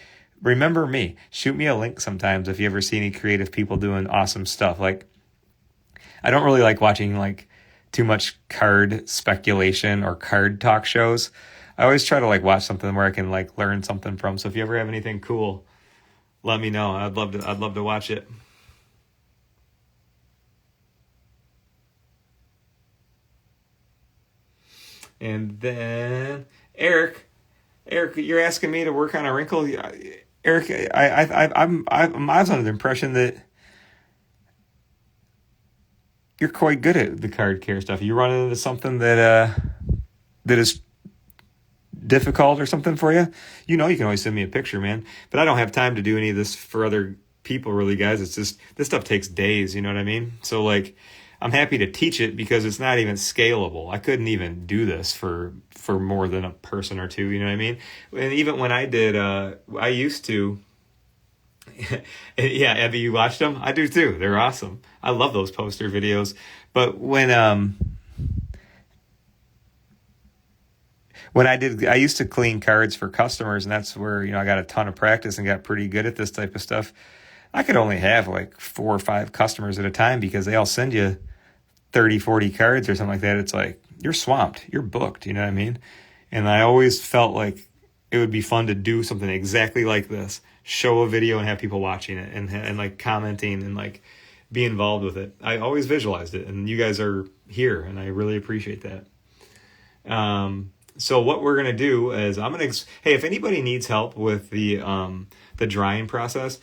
remember me. Shoot me a link sometimes if you ever see any creative people doing awesome stuff. Like, I don't really like watching like too much card speculation or card talk shows. I always try to like watch something where I can like learn something from. So if you ever have anything cool, let me know. I'd love to watch it. And then Eric, you're asking me to work on a wrinkle. Eric, I'm under the impression that you're quite good at the card care stuff. You run into something that is difficult or something for you, you can always send me a picture, man. But I don't have time to do any of this for other people, really, guys. It's just, this stuff takes days, you know what I mean? So like, I'm happy to teach it because it's not even scalable. I couldn't even do this for more than a person or two, you know what I mean? And even when I did, I used to, yeah, Ebbie, you watched them? I do too. They're awesome. I love those poster videos. But when I used to clean cards for customers, and that's where, I got a ton of practice and got pretty good at this type of stuff. I could only have like 4 or 5 customers at a time because they all send you 30, 40 cards or something like that. It's like, you're swamped, you're booked, you know what I mean? And I always felt like it would be fun to do something exactly like this, show a video and have people watching it and like commenting and like be involved with it. I always visualized it, and you guys are here, and I really appreciate that. So what we're going to do is hey, if anybody needs help with the drying process,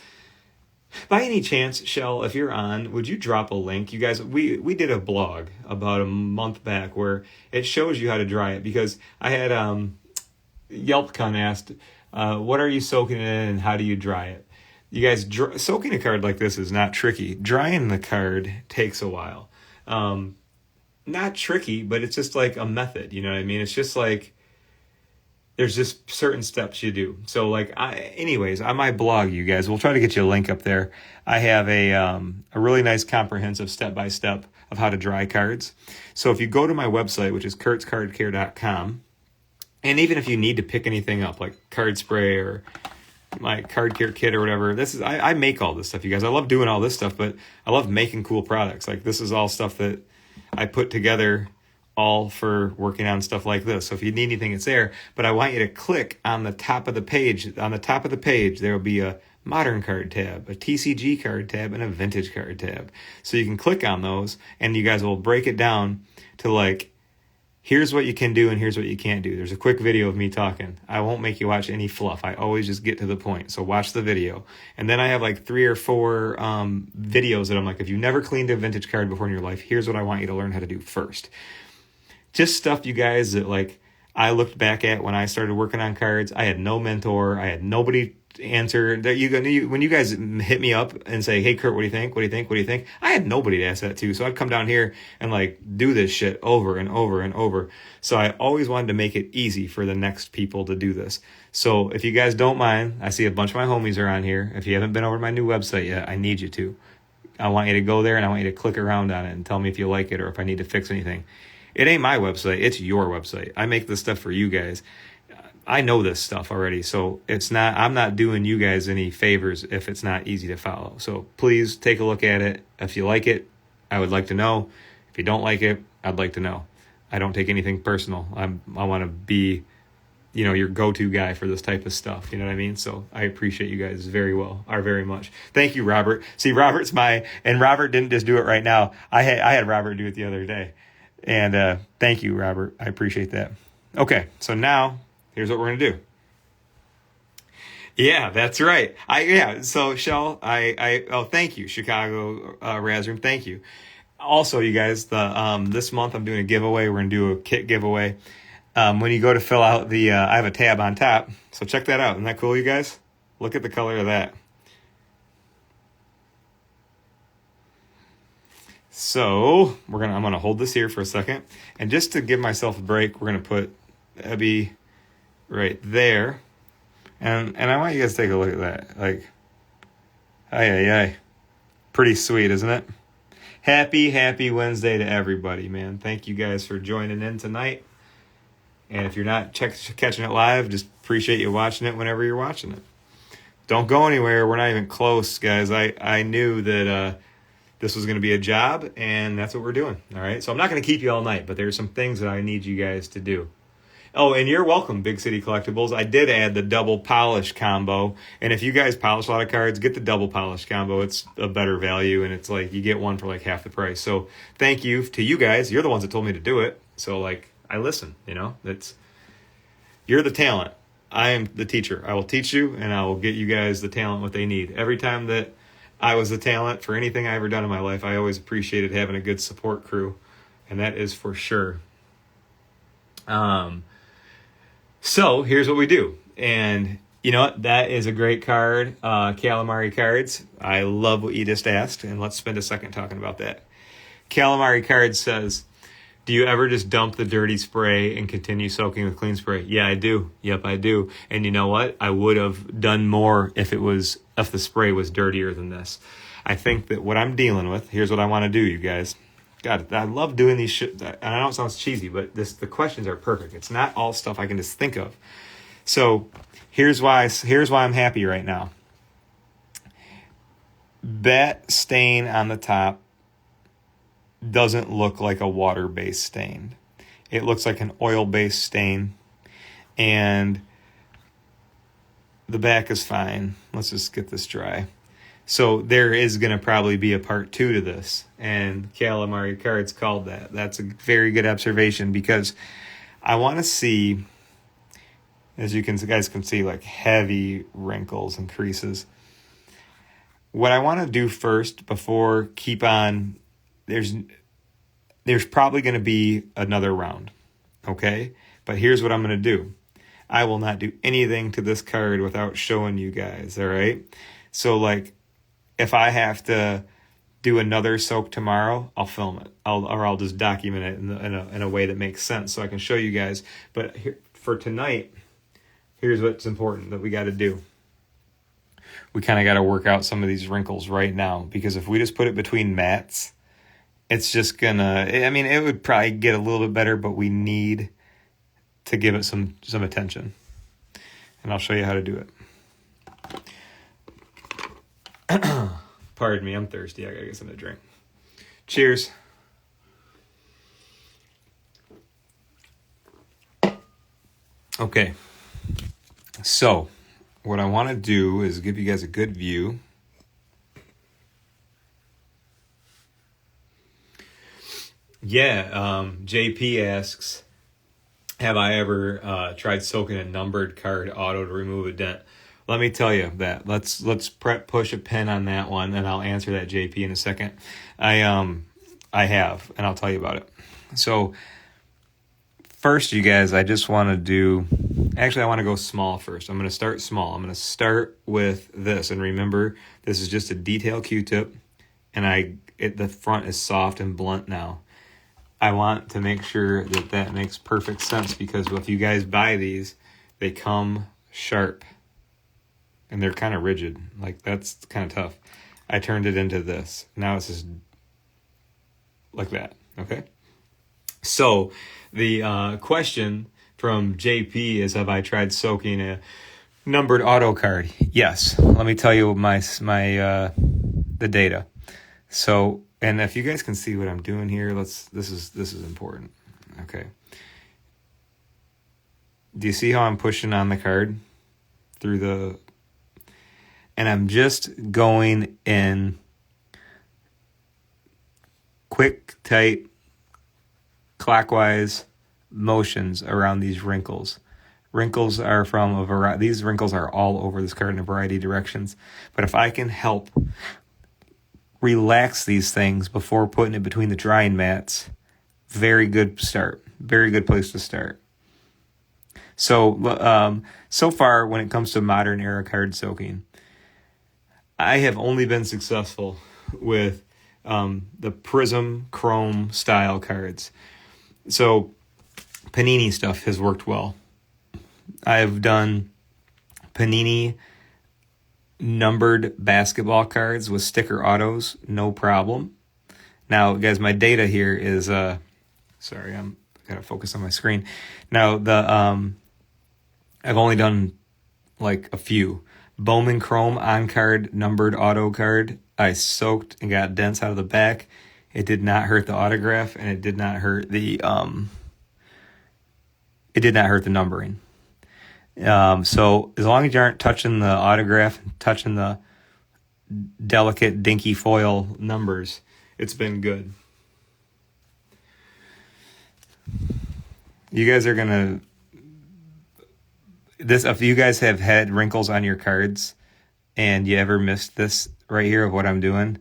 By any chance, Shell, if you're on, would you drop a link? You guys, we did a blog about a month back where it shows you how to dry it, because I had YelpCon asked, what are you soaking it in and how do you dry it? You guys, soaking a card like this is not tricky. Drying the card takes a while. Not tricky, but it's just like a method, you know what I mean? It's just like, there's just certain steps you do. So like, anyways, on my blog, you guys, we'll try to get you a link up there. I have a really nice comprehensive step-by-step of how to dry cards. So if you go to my website, which is kurtzcardcare.com, and even if you need to pick anything up, like card spray or my card care kit or whatever, I make all this stuff, you guys. I love doing all this stuff, but I love making cool products. Like, this is all stuff that I put together all for working on stuff like this. So if you need anything, it's there. But I want you to click on the top of the page. On the top of the page, there will be a modern card tab, a TCG card tab, and a vintage card tab. So you can click on those, and you guys will break it down to like, here's what you can do and here's what you can't do. There's a quick video of me talking. I won't make you watch any fluff. I always just get to the point. So watch the video. And then I have like 3 or 4 videos that I'm like, if you've never cleaned a vintage card before in your life, here's what I want you to learn how to do first. Just stuff, you guys, that like I looked back at when I started working on cards. I had no mentor. I had nobody to answer. When you guys hit me up and say, hey, Kurt, what do you think? What do you think? What do you think? I had nobody to ask that to. So I'd come down here and like do this shit over and over and over. So I always wanted to make it easy for the next people to do this. So if you guys don't mind, I see a bunch of my homies are on here. If you haven't been over to my new website yet, I need you to. I want you to go there and I want you to click around on it and tell me if you like it or if I need to fix anything. It ain't my website. It's your website. I make this stuff for you guys. I know this stuff already, so I'm not doing you guys any favors if it's not easy to follow. So please take a look at it. If you like it, I would like to know. If you don't like it, I'd like to know. I don't take anything personal. I want to be, your go-to guy for this type of stuff. You know what I mean? So I appreciate you guys very much. Thank you, Robert. See, and Robert didn't just do it right now. I had Robert do it the other day. And thank you, Robert. I appreciate that. Okay, so now here's what we're gonna do. Yeah, that's right. So Shell, thank you, Chicago Razroom. Thank you. Also, you guys, this month I'm doing a giveaway. We're gonna do a kit giveaway. When you go to fill out I have a tab on top. So check that out. Isn't that cool, you guys? Look at the color of that. So I'm gonna hold this here for a second, and just to give myself a break, we're gonna put Ebbie right there, and I want you guys to take a look at that. Like, aye, pretty sweet, isn't it? Happy Wednesday to everybody, man. Thank you guys for joining in tonight. And if you're not catching it live, just appreciate you watching it whenever you're watching it. Don't go anywhere. We're not even close, guys. I knew that. This was going to be a job, and that's what we're doing. All right. So I'm not going to keep you all night, but there's some things that I need you guys to do. Oh, and you're welcome, Big City Collectibles. I did add the double polish combo. And if you guys polish a lot of cards, get the double polish combo. It's a better value, and it's like you get one for like half the price. So thank you to you guys. You're the ones that told me to do it. So like I listen, you're the talent. I am the teacher. I will teach you, and I will get you guys the talent what they need. Every time that I was the talent for anything I ever done in my life, I always appreciated having a good support crew, and that is for sure. So here's what we do. And you know what? That is a great card. Calamari cards. I love what you just asked, and let's spend a second talking about that. Calamari card says, do you ever just dump the dirty spray and continue soaking with clean spray? Yeah, I do. Yep, I do. And you know what? I would have done more if the spray was dirtier than this. I think that what I'm dealing with, here's what I want to do, you guys. God, I love doing these shit. And I know it sounds cheesy, but the questions are perfect. It's not all stuff I can just think of. So here's why I'm happy right now. That stain on the top doesn't look like a water-based stain. It looks like an oil-based stain. And the back is fine. Let's just get this dry. So there is going to probably be a part 2 to this. And Calamari Cards called that. That's a very good observation, because I want to see, as you guys can see, like heavy wrinkles and creases. what I want to do first before keep on, there's probably going to be another round, okay? But here's what I'm going to do. I will not do anything to this card without showing you guys, all right? So, like, if I have to do another soak tomorrow, I'll film it. I'll just document it in a way that makes sense so I can show you guys. But here, for tonight, here's what's important that we got to do. We kind of got to work out some of these wrinkles right now, because if we just put it between mats, it's just gonna, I mean, it would probably get a little bit better, but we need to give it some attention. And I'll show you how to do it. Pardon me, I'm thirsty. I gotta get something to drink. Cheers. Okay. So, what I want to do is give you guys a good view. Yeah, JP asks, have I ever tried soaking a numbered card auto to remove a dent? Let me tell you that. Let's push a pin on that one, and I'll answer that, JP, in a second. I have, and I'll tell you about it. So first, you guys, I just want to do. Actually, I want to go small first. I'm going to start small. I'm going to start with this, and remember, this is just a detail Q-tip, and the front is soft and blunt now. I want to make sure that makes perfect sense, because if you guys buy these, they come sharp. And they're kind of rigid. Like, that's kind of tough. I turned it into this. Now it's just like that. Okay? So, the question from JP is, have I tried soaking a numbered auto card? Yes. Let me tell you the data. So, and if you guys can see what I'm doing here, this is important. Okay. Do you see how I'm pushing on the card through the... And I'm just going in quick, tight, clockwise motions around these wrinkles. Wrinkles are from a variety. These wrinkles are all over this card in a variety of directions. But if I can help relax these things before putting it between the drying mats, very good start. Very good place to start. So, so far when it comes to modern era card soaking, I have only been successful with the Prism Chrome style cards. So Panini stuff has worked well. I've done Panini numbered basketball cards with sticker autos, no problem. Now, guys, my data here is sorry, I'm gotta focus on my screen. Now I've only done like a few. Bowman Chrome on-card numbered auto card. I soaked and got dents out of the back. It did not hurt the autograph, and it did not hurt the numbering. So as long as you aren't touching the autograph, touching the delicate dinky foil numbers, it's been good. You guys are gonna... if you guys have had wrinkles on your cards and you ever missed this right here of what I'm doing,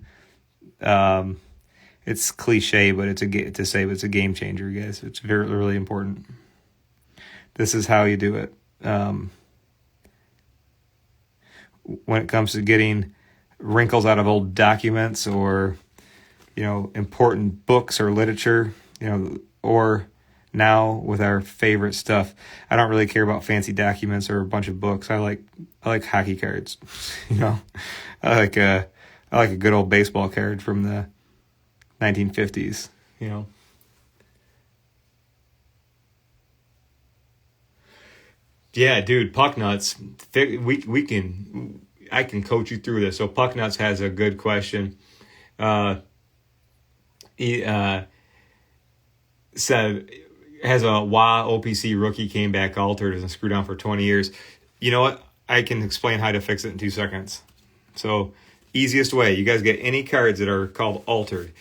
it's cliche, but it's a game changer, guys. It's very, really important. This is how you do it. When it comes to getting wrinkles out of old documents or, important books or literature, or now with our favorite stuff. I don't really care about fancy documents or a bunch of books. I like hockey cards. I like a good old baseball card from the 1950s. Yeah, dude, Puck Nuts. I can coach you through this. So Puck Nuts has a good question. He said, has a WA OPC rookie came back altered and screwed down for 20 years. You know what? I can explain how to fix it in 2 seconds. So, easiest way. You guys get any cards that are called altered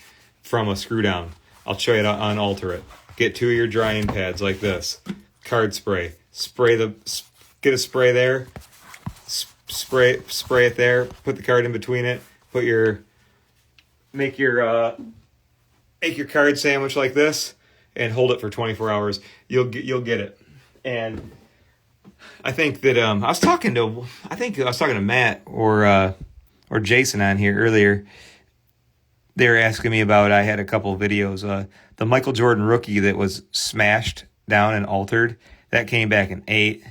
from a screw down. I'll show you how to unalter it. Get 2 of your drying pads like this. Card spray. Get a spray there. Spray it there. Put the card in between it. make your card sandwich like this and hold it for 24 hours. You'll get it. And I think that I was talking to Matt or Jason on here earlier. They were asking me about, I had a couple of videos, the Michael Jordan rookie that was smashed down and altered, that came back in 8.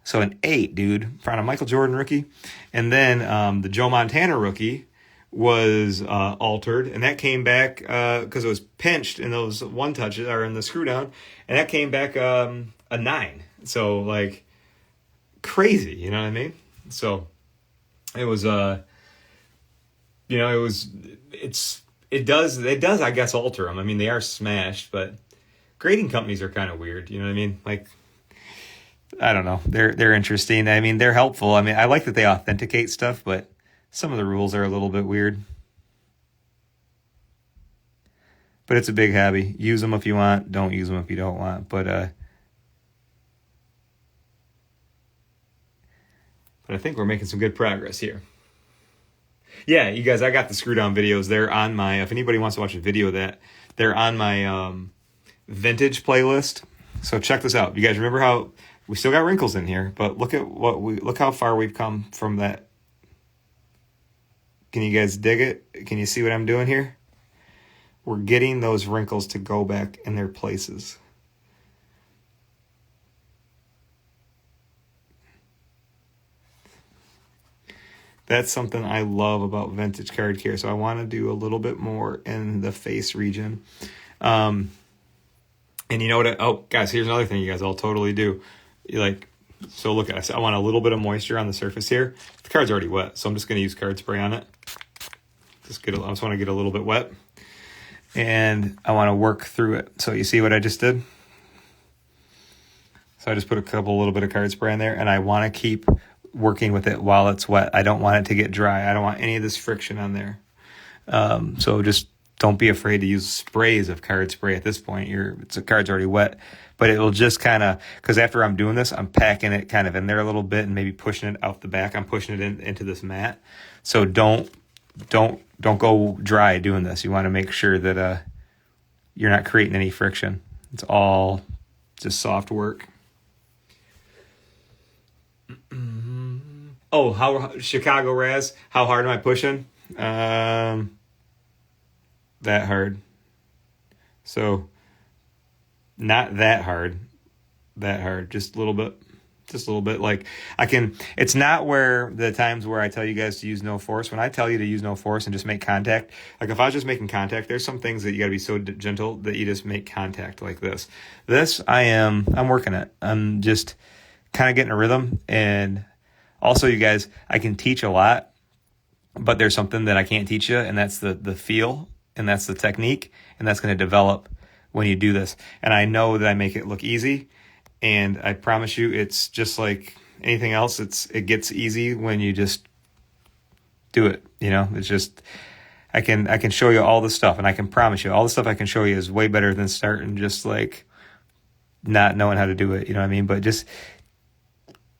So an 8, dude, for a Michael Jordan rookie. And then the Joe Montana rookie was altered, and that came back because it was pinched in those one touches or in the screw down, and that came back a 9. So like crazy, you know what I mean? So it was it does I guess alter them. I mean, they are smashed, but grading companies are kind of weird, you know what I mean? Like, I don't know, they're interesting. I mean, they're helpful. I mean, I like that they authenticate stuff, but some of the rules are a little bit weird. But it's a big hobby. Use them if you want. Don't use them if you don't want. But I think we're making some good progress here. Yeah, you guys, I got the screw down videos. They're on my, if anybody wants to watch a video of that, they're on my vintage playlist. So check this out. You guys remember how we still got wrinkles in here, but look how far we've come from that. Can you guys dig it? Can you see what I'm doing here? We're getting those wrinkles to go back in their places. That's something I love about vintage card care. So I want to do a little bit more in the face region. And you know what? Oh, guys, here's another thing you guys all totally do. So look at it. I want a little bit of moisture on the surface here. The card's already wet, so I'm just going to use card spray on it. I just want to get a little bit wet. And I want to work through it. So you see what I just did? So I just put a little bit of card spray in there, and I want to keep working with it while it's wet. I don't want it to get dry. I don't want any of this friction on there. So just don't be afraid to use sprays of card spray at this point. The card's already wet, but it will just kind of, because after I'm doing this, I'm packing it kind of in there a little bit and maybe pushing it out the back. I'm pushing it into this mat. So don't go dry doing this. You want to make sure that you're not creating any friction. It's all just soft work. Oh, how Chicago Raz? How hard am I pushing? That hard. So not that hard. That hard. Just a little bit. Just a little bit. Like it's not where the times where I tell you guys to use no force. When I tell you to use no force and just make contact, like if I was just making contact, there's some things that you got to be so gentle that you just make contact like this. I'm working it. I'm just kind of getting a rhythm. And also, you guys, I can teach a lot, but there's something that I can't teach you, and that's the feel, and that's the technique, and that's going to develop when you do this. And I know that I make it look easy, and I promise you it's just like anything else. It gets easy when you just do it. You know, it's just I can show you all the stuff, and I can promise you all the stuff I can show you is way better than starting just like not knowing how to do it. You know what I mean? But just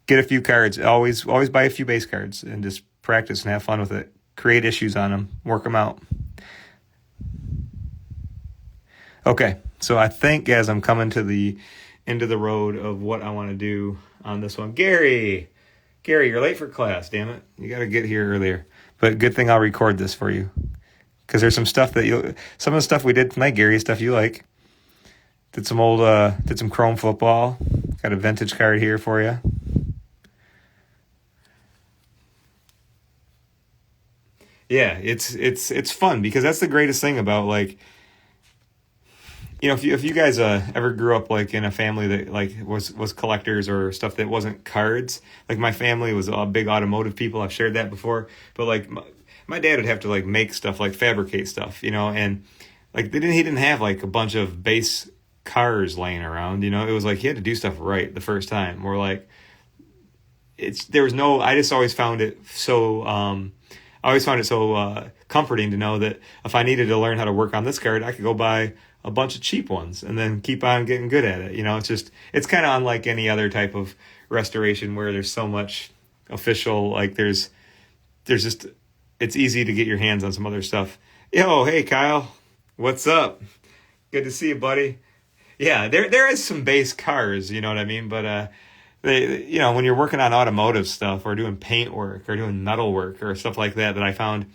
get a few cards. Always buy a few base cards and just practice and have fun with it. Create issues on them. Work them out. Okay, so I think as I'm coming to the end of the road of what I want to do on this one. Gary, you're late for class, damn it. You got to get here earlier. But good thing I'll record this for you. Because there's some stuff some of the stuff we did tonight, Gary, is stuff you like. Did some Chrome football. Got a vintage card here for you. Yeah, it's fun because that's the greatest thing about like, you know, if you guys ever grew up like in a family that like was collectors or stuff that wasn't cards, like my family was a big automotive people. I've shared that before, but like my dad would have to like make stuff, like fabricate stuff, you know, and like he didn't have like a bunch of base cars laying around, you know. It was like he had to do stuff right the first time. Or like I just always found it so comforting to know that if I needed to learn how to work on this card, I could go buy a bunch of cheap ones and then keep on getting good at it. You know, it's kind of unlike any other type of restoration where there's so much official, like there's just it's easy to get your hands on some other stuff. Yo, hey Kyle, what's up? Good to see you, buddy. Yeah, there is some base cars, you know what I mean? But when you're working on automotive stuff or doing paint work or doing metal work or stuff like that, I found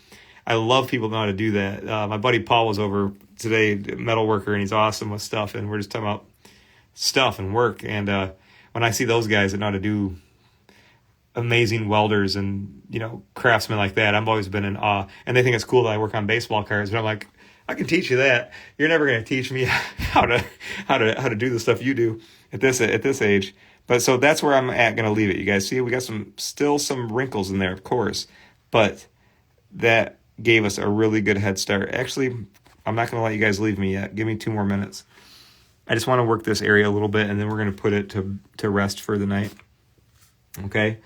I love people know how to do that. My buddy Paul was over today, metal worker, and he's awesome with stuff. And we're just talking about stuff and work. And when I see those guys that know how to do amazing welders and craftsmen like that, I've always been in awe. And they think it's cool that I work on baseball cards, but I'm like, I can teach you that. You're never going to teach me how to do the stuff you do at this age. But so that's where I'm going to leave it. You guys see, we got still some wrinkles in there, of course, but that gave us a really good head start. Actually, I'm not going to let you guys leave me yet. Give me 2 more minutes. I just want to work this area a little bit, and then we're going to put it to rest for the night. Okay,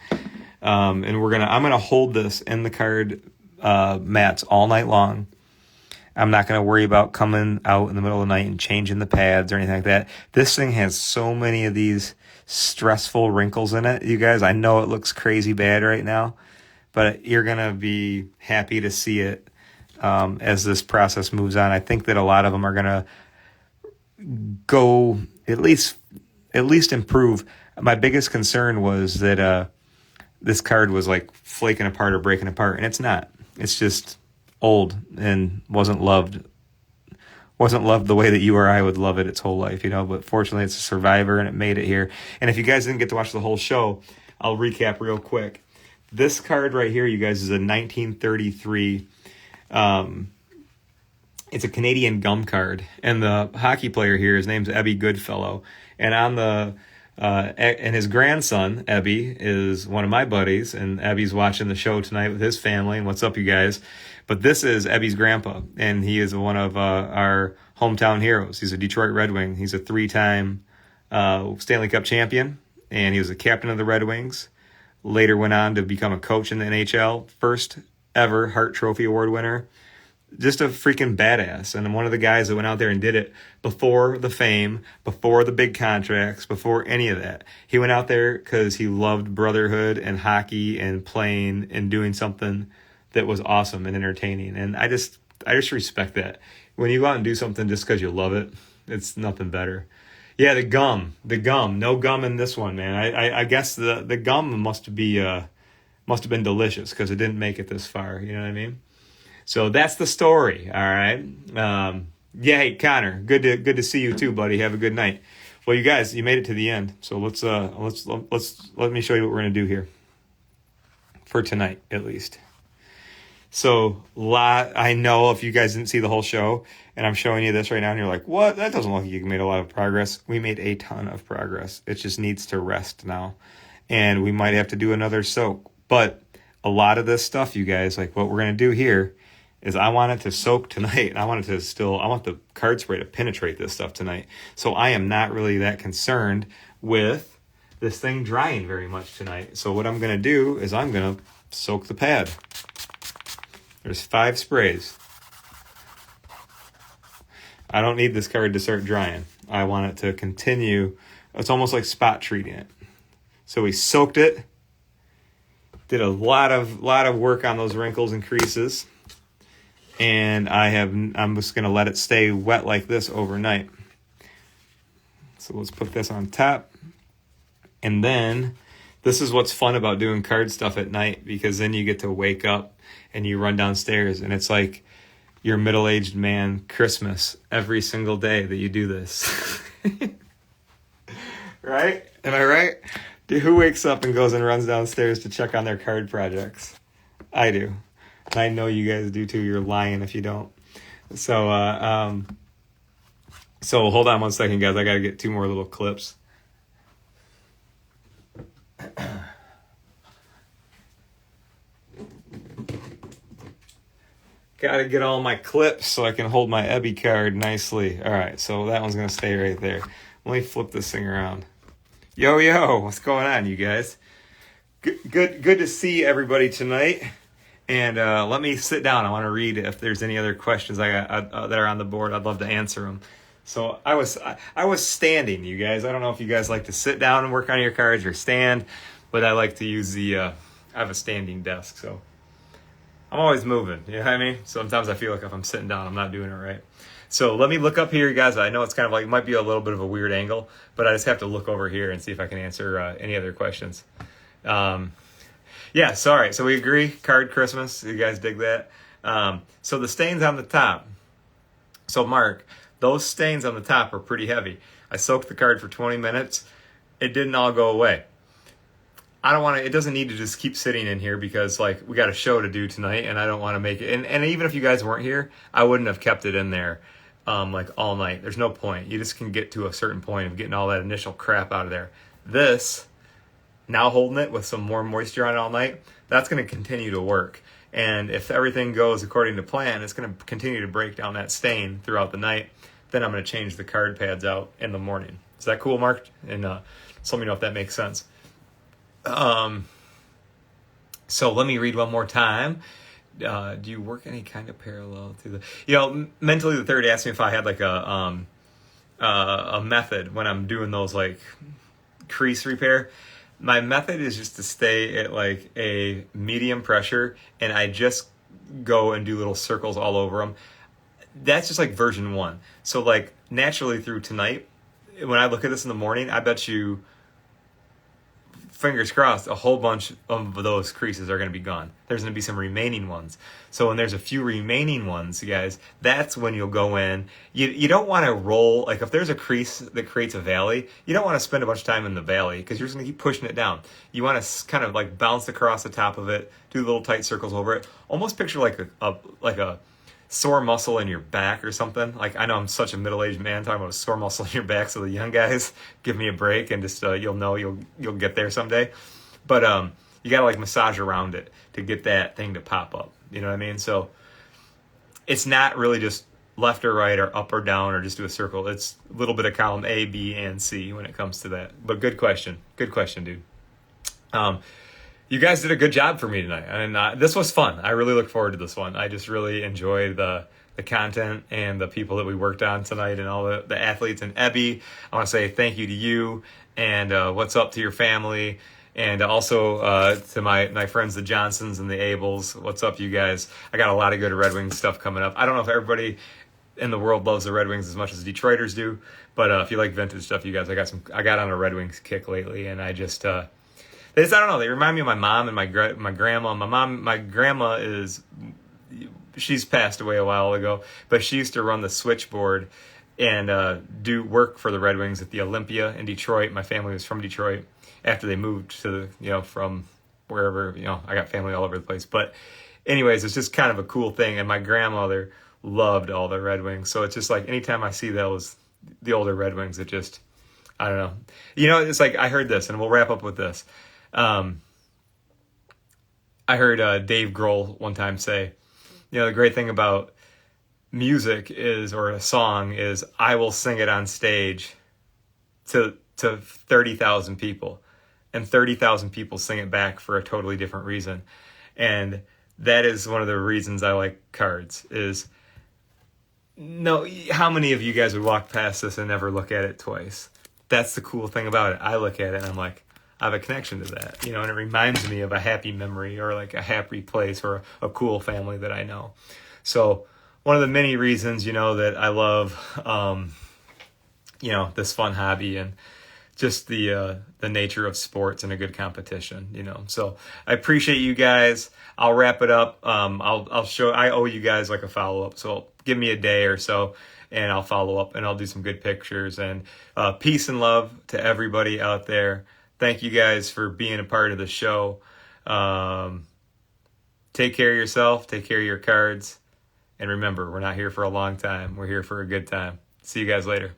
and I'm going to hold this in the card mats all night long. I'm not going to worry about coming out in the middle of the night and changing the pads or anything like that. This thing has so many of these stressful wrinkles in it, you guys. I know it looks crazy bad right now, but you're going to be happy to see it as this process moves on. I think that a lot of them are going to go at least improve. My biggest concern was that this card was like flaking apart or breaking apart, and it's not. It's just old and wasn't loved the way that you or I would love it its whole life, but fortunately it's a survivor and it made it here. And if you guys didn't get to watch the whole show, I'll recap real quick. This card right here, you guys, is a 1933. It's a Canadian gum card, and the hockey player here, his name's Ebbie Goodfellow, and on the and his grandson Ebbie is one of my buddies, and Ebbie's watching the show tonight with his family. And what's up, you guys? But this is Ebbie's grandpa, and he is one of our hometown heroes. He's a Detroit Red Wing. He's a 3-time Stanley Cup champion, and he was the captain of the Red Wings. Later went on to become a coach in the NHL. First ever Hart Trophy Award winner. Just a freaking badass. And one of the guys that went out there and did it before the fame, before the big contracts, before any of that. He went out there because he loved brotherhood and hockey and playing and doing something that was awesome and entertaining. And I just respect that. When you go out and do something just because you love it, it's nothing better. Yeah, the gum. No gum in this one, man. I guess the gum must have been delicious because it didn't make it this far. You know what I mean? So that's the story. All right. Hey Connor, good to see you too, buddy. Have a good night. Well, you guys, you made it to the end. So let's let me show you what we're gonna do here for tonight, at least. So I know if you guys didn't see the whole show, and I'm showing you this right now, and you're like, what? That doesn't look like you made a lot of progress. We made a ton of progress. It just needs to rest now. And we might have to do another soak. But a lot of this stuff, you guys, like what we're going to do here is I want it to soak tonight. And I want the card spray to penetrate this stuff tonight. So I am not really that concerned with this thing drying very much tonight. So what I'm going to do is I'm going to soak the pad. There's 5 sprays. I don't need this card to start drying. I want it to continue. It's almost like spot treating it. So we soaked it. Did a lot of work on those wrinkles and creases. And I'm just going to let it stay wet like this overnight. So let's put this on top. And then this is what's fun about doing card stuff at night, because then you get to wake up and you run downstairs and it's like your middle-aged man Christmas every single day that you do this. Right? Am I right? Dude, who wakes up and goes and runs downstairs to check on their card projects? I do. And I know you guys do too. You're lying if you don't. So hold on one second, guys. I got to get 2 more little clips. Got to get all my clips so I can hold my Ebbie card nicely. All right, so that one's going to stay right there. Let me flip this thing around. Yo, what's going on, you guys? Good to see everybody tonight. And let me sit down. I want to read if there's any other questions I got that are on the board. I'd love to answer them. So I was standing, you guys. I don't know if you guys like to sit down and work on your cards or stand, but I like to use I have a standing desk, so I'm always moving, you know what I mean? Sometimes I feel like if I'm sitting down, I'm not doing it right. So let me look up here, guys. I know it's kind of like, it might be a little bit of a weird angle, but I just have to look over here and see if I can answer any other questions. Yeah, sorry. So we agree, card Christmas. You guys dig that? So the stains on the top. So Mark, those stains on the top are pretty heavy. I soaked the card for 20 minutes. It didn't all go away. I don't want to, it doesn't need to just keep sitting in here because like we got a show to do tonight and I don't want to make it. And even if you guys weren't here, I wouldn't have kept it in there like all night. There's no point. You just can get to a certain point of getting all that initial crap out of there. This, now holding it with some more moisture on it all night, that's going to continue to work. And if everything goes according to plan, it's going to continue to break down that stain throughout the night. Then I'm going to change the card pads out in the morning. Is that cool, Mark? And just let me know if that makes sense. So let me read one more time. Do you work any kind of parallel to the, mentally the third asked me if I had like a method when I'm doing those like crease repair. My method is just to stay at like a medium pressure and I just go and do little circles all over them. That's just like version 1. So like naturally through tonight, when I look at this in the morning, I bet you, fingers crossed, a whole bunch of those creases are going to be gone. There's going to be some remaining ones. So when there's a few remaining ones, you guys, that's when you'll go in. You don't want to roll, like if there's a crease that creates a valley, you don't want to spend a bunch of time in the valley because you're just going to keep pushing it down. You want to kind of like bounce across the top of it, do little tight circles over it. Almost picture like a sore muscle in your back or something. Like I know I'm such a middle-aged man talking about a sore muscle in your back, so the young guys, give me a break and just you'll get there someday. But you gotta like massage around it to get that thing to pop up. You know what I mean? So it's not really just left or right or up or down or just do a circle. It's a little bit of column A, B, and C when it comes to that. But good question, dude. You guys did a good job for me tonight, and this was fun. I really look forward to this one. I just really enjoyed the content and the people that we worked on tonight and all the athletes. And Ebbie, I want to say thank you to you, and what's up to your family, and also to my friends, the Johnsons and the Abels. What's up, you guys? I got a lot of good Red Wings stuff coming up. I don't know if everybody in the world loves the Red Wings as much as Detroiters do, but if you like vintage stuff, you guys, I got on a Red Wings kick lately, and I just... I don't know. They remind me of my mom and my grandma. My grandma she's passed away a while ago, but she used to run the switchboard and do work for the Red Wings at the Olympia in Detroit. My family was from Detroit after they moved to from wherever. I got family all over the place. But anyways, it's just kind of a cool thing. And my grandmother loved all the Red Wings, so it's just like anytime I see those the older Red Wings, it just I don't know. It's like I heard this, and we'll wrap up with this. I heard Dave Grohl one time say, the great thing about music or a song is I will sing it on stage to 30,000 people, and 30,000 people sing it back for a totally different reason. And that is one of the reasons I like cards is, how many of you guys would walk past this and never look at it twice? That's the cool thing about it. I look at it and I'm like, I have a connection to that, and it reminds me of a happy memory or like a happy place or a cool family that I know. So one of the many reasons, that I love, this fun hobby and just the nature of sports and a good competition, So I appreciate you guys. I'll wrap it up. I'll show, I owe you guys like a follow-up. So give me a day or so and I'll follow up and I'll do some good pictures and peace and love to everybody out there. Thank you guys for being a part of the show. Take care of yourself. Take care of your cards. And remember, we're not here for a long time. We're here for a good time. See you guys later.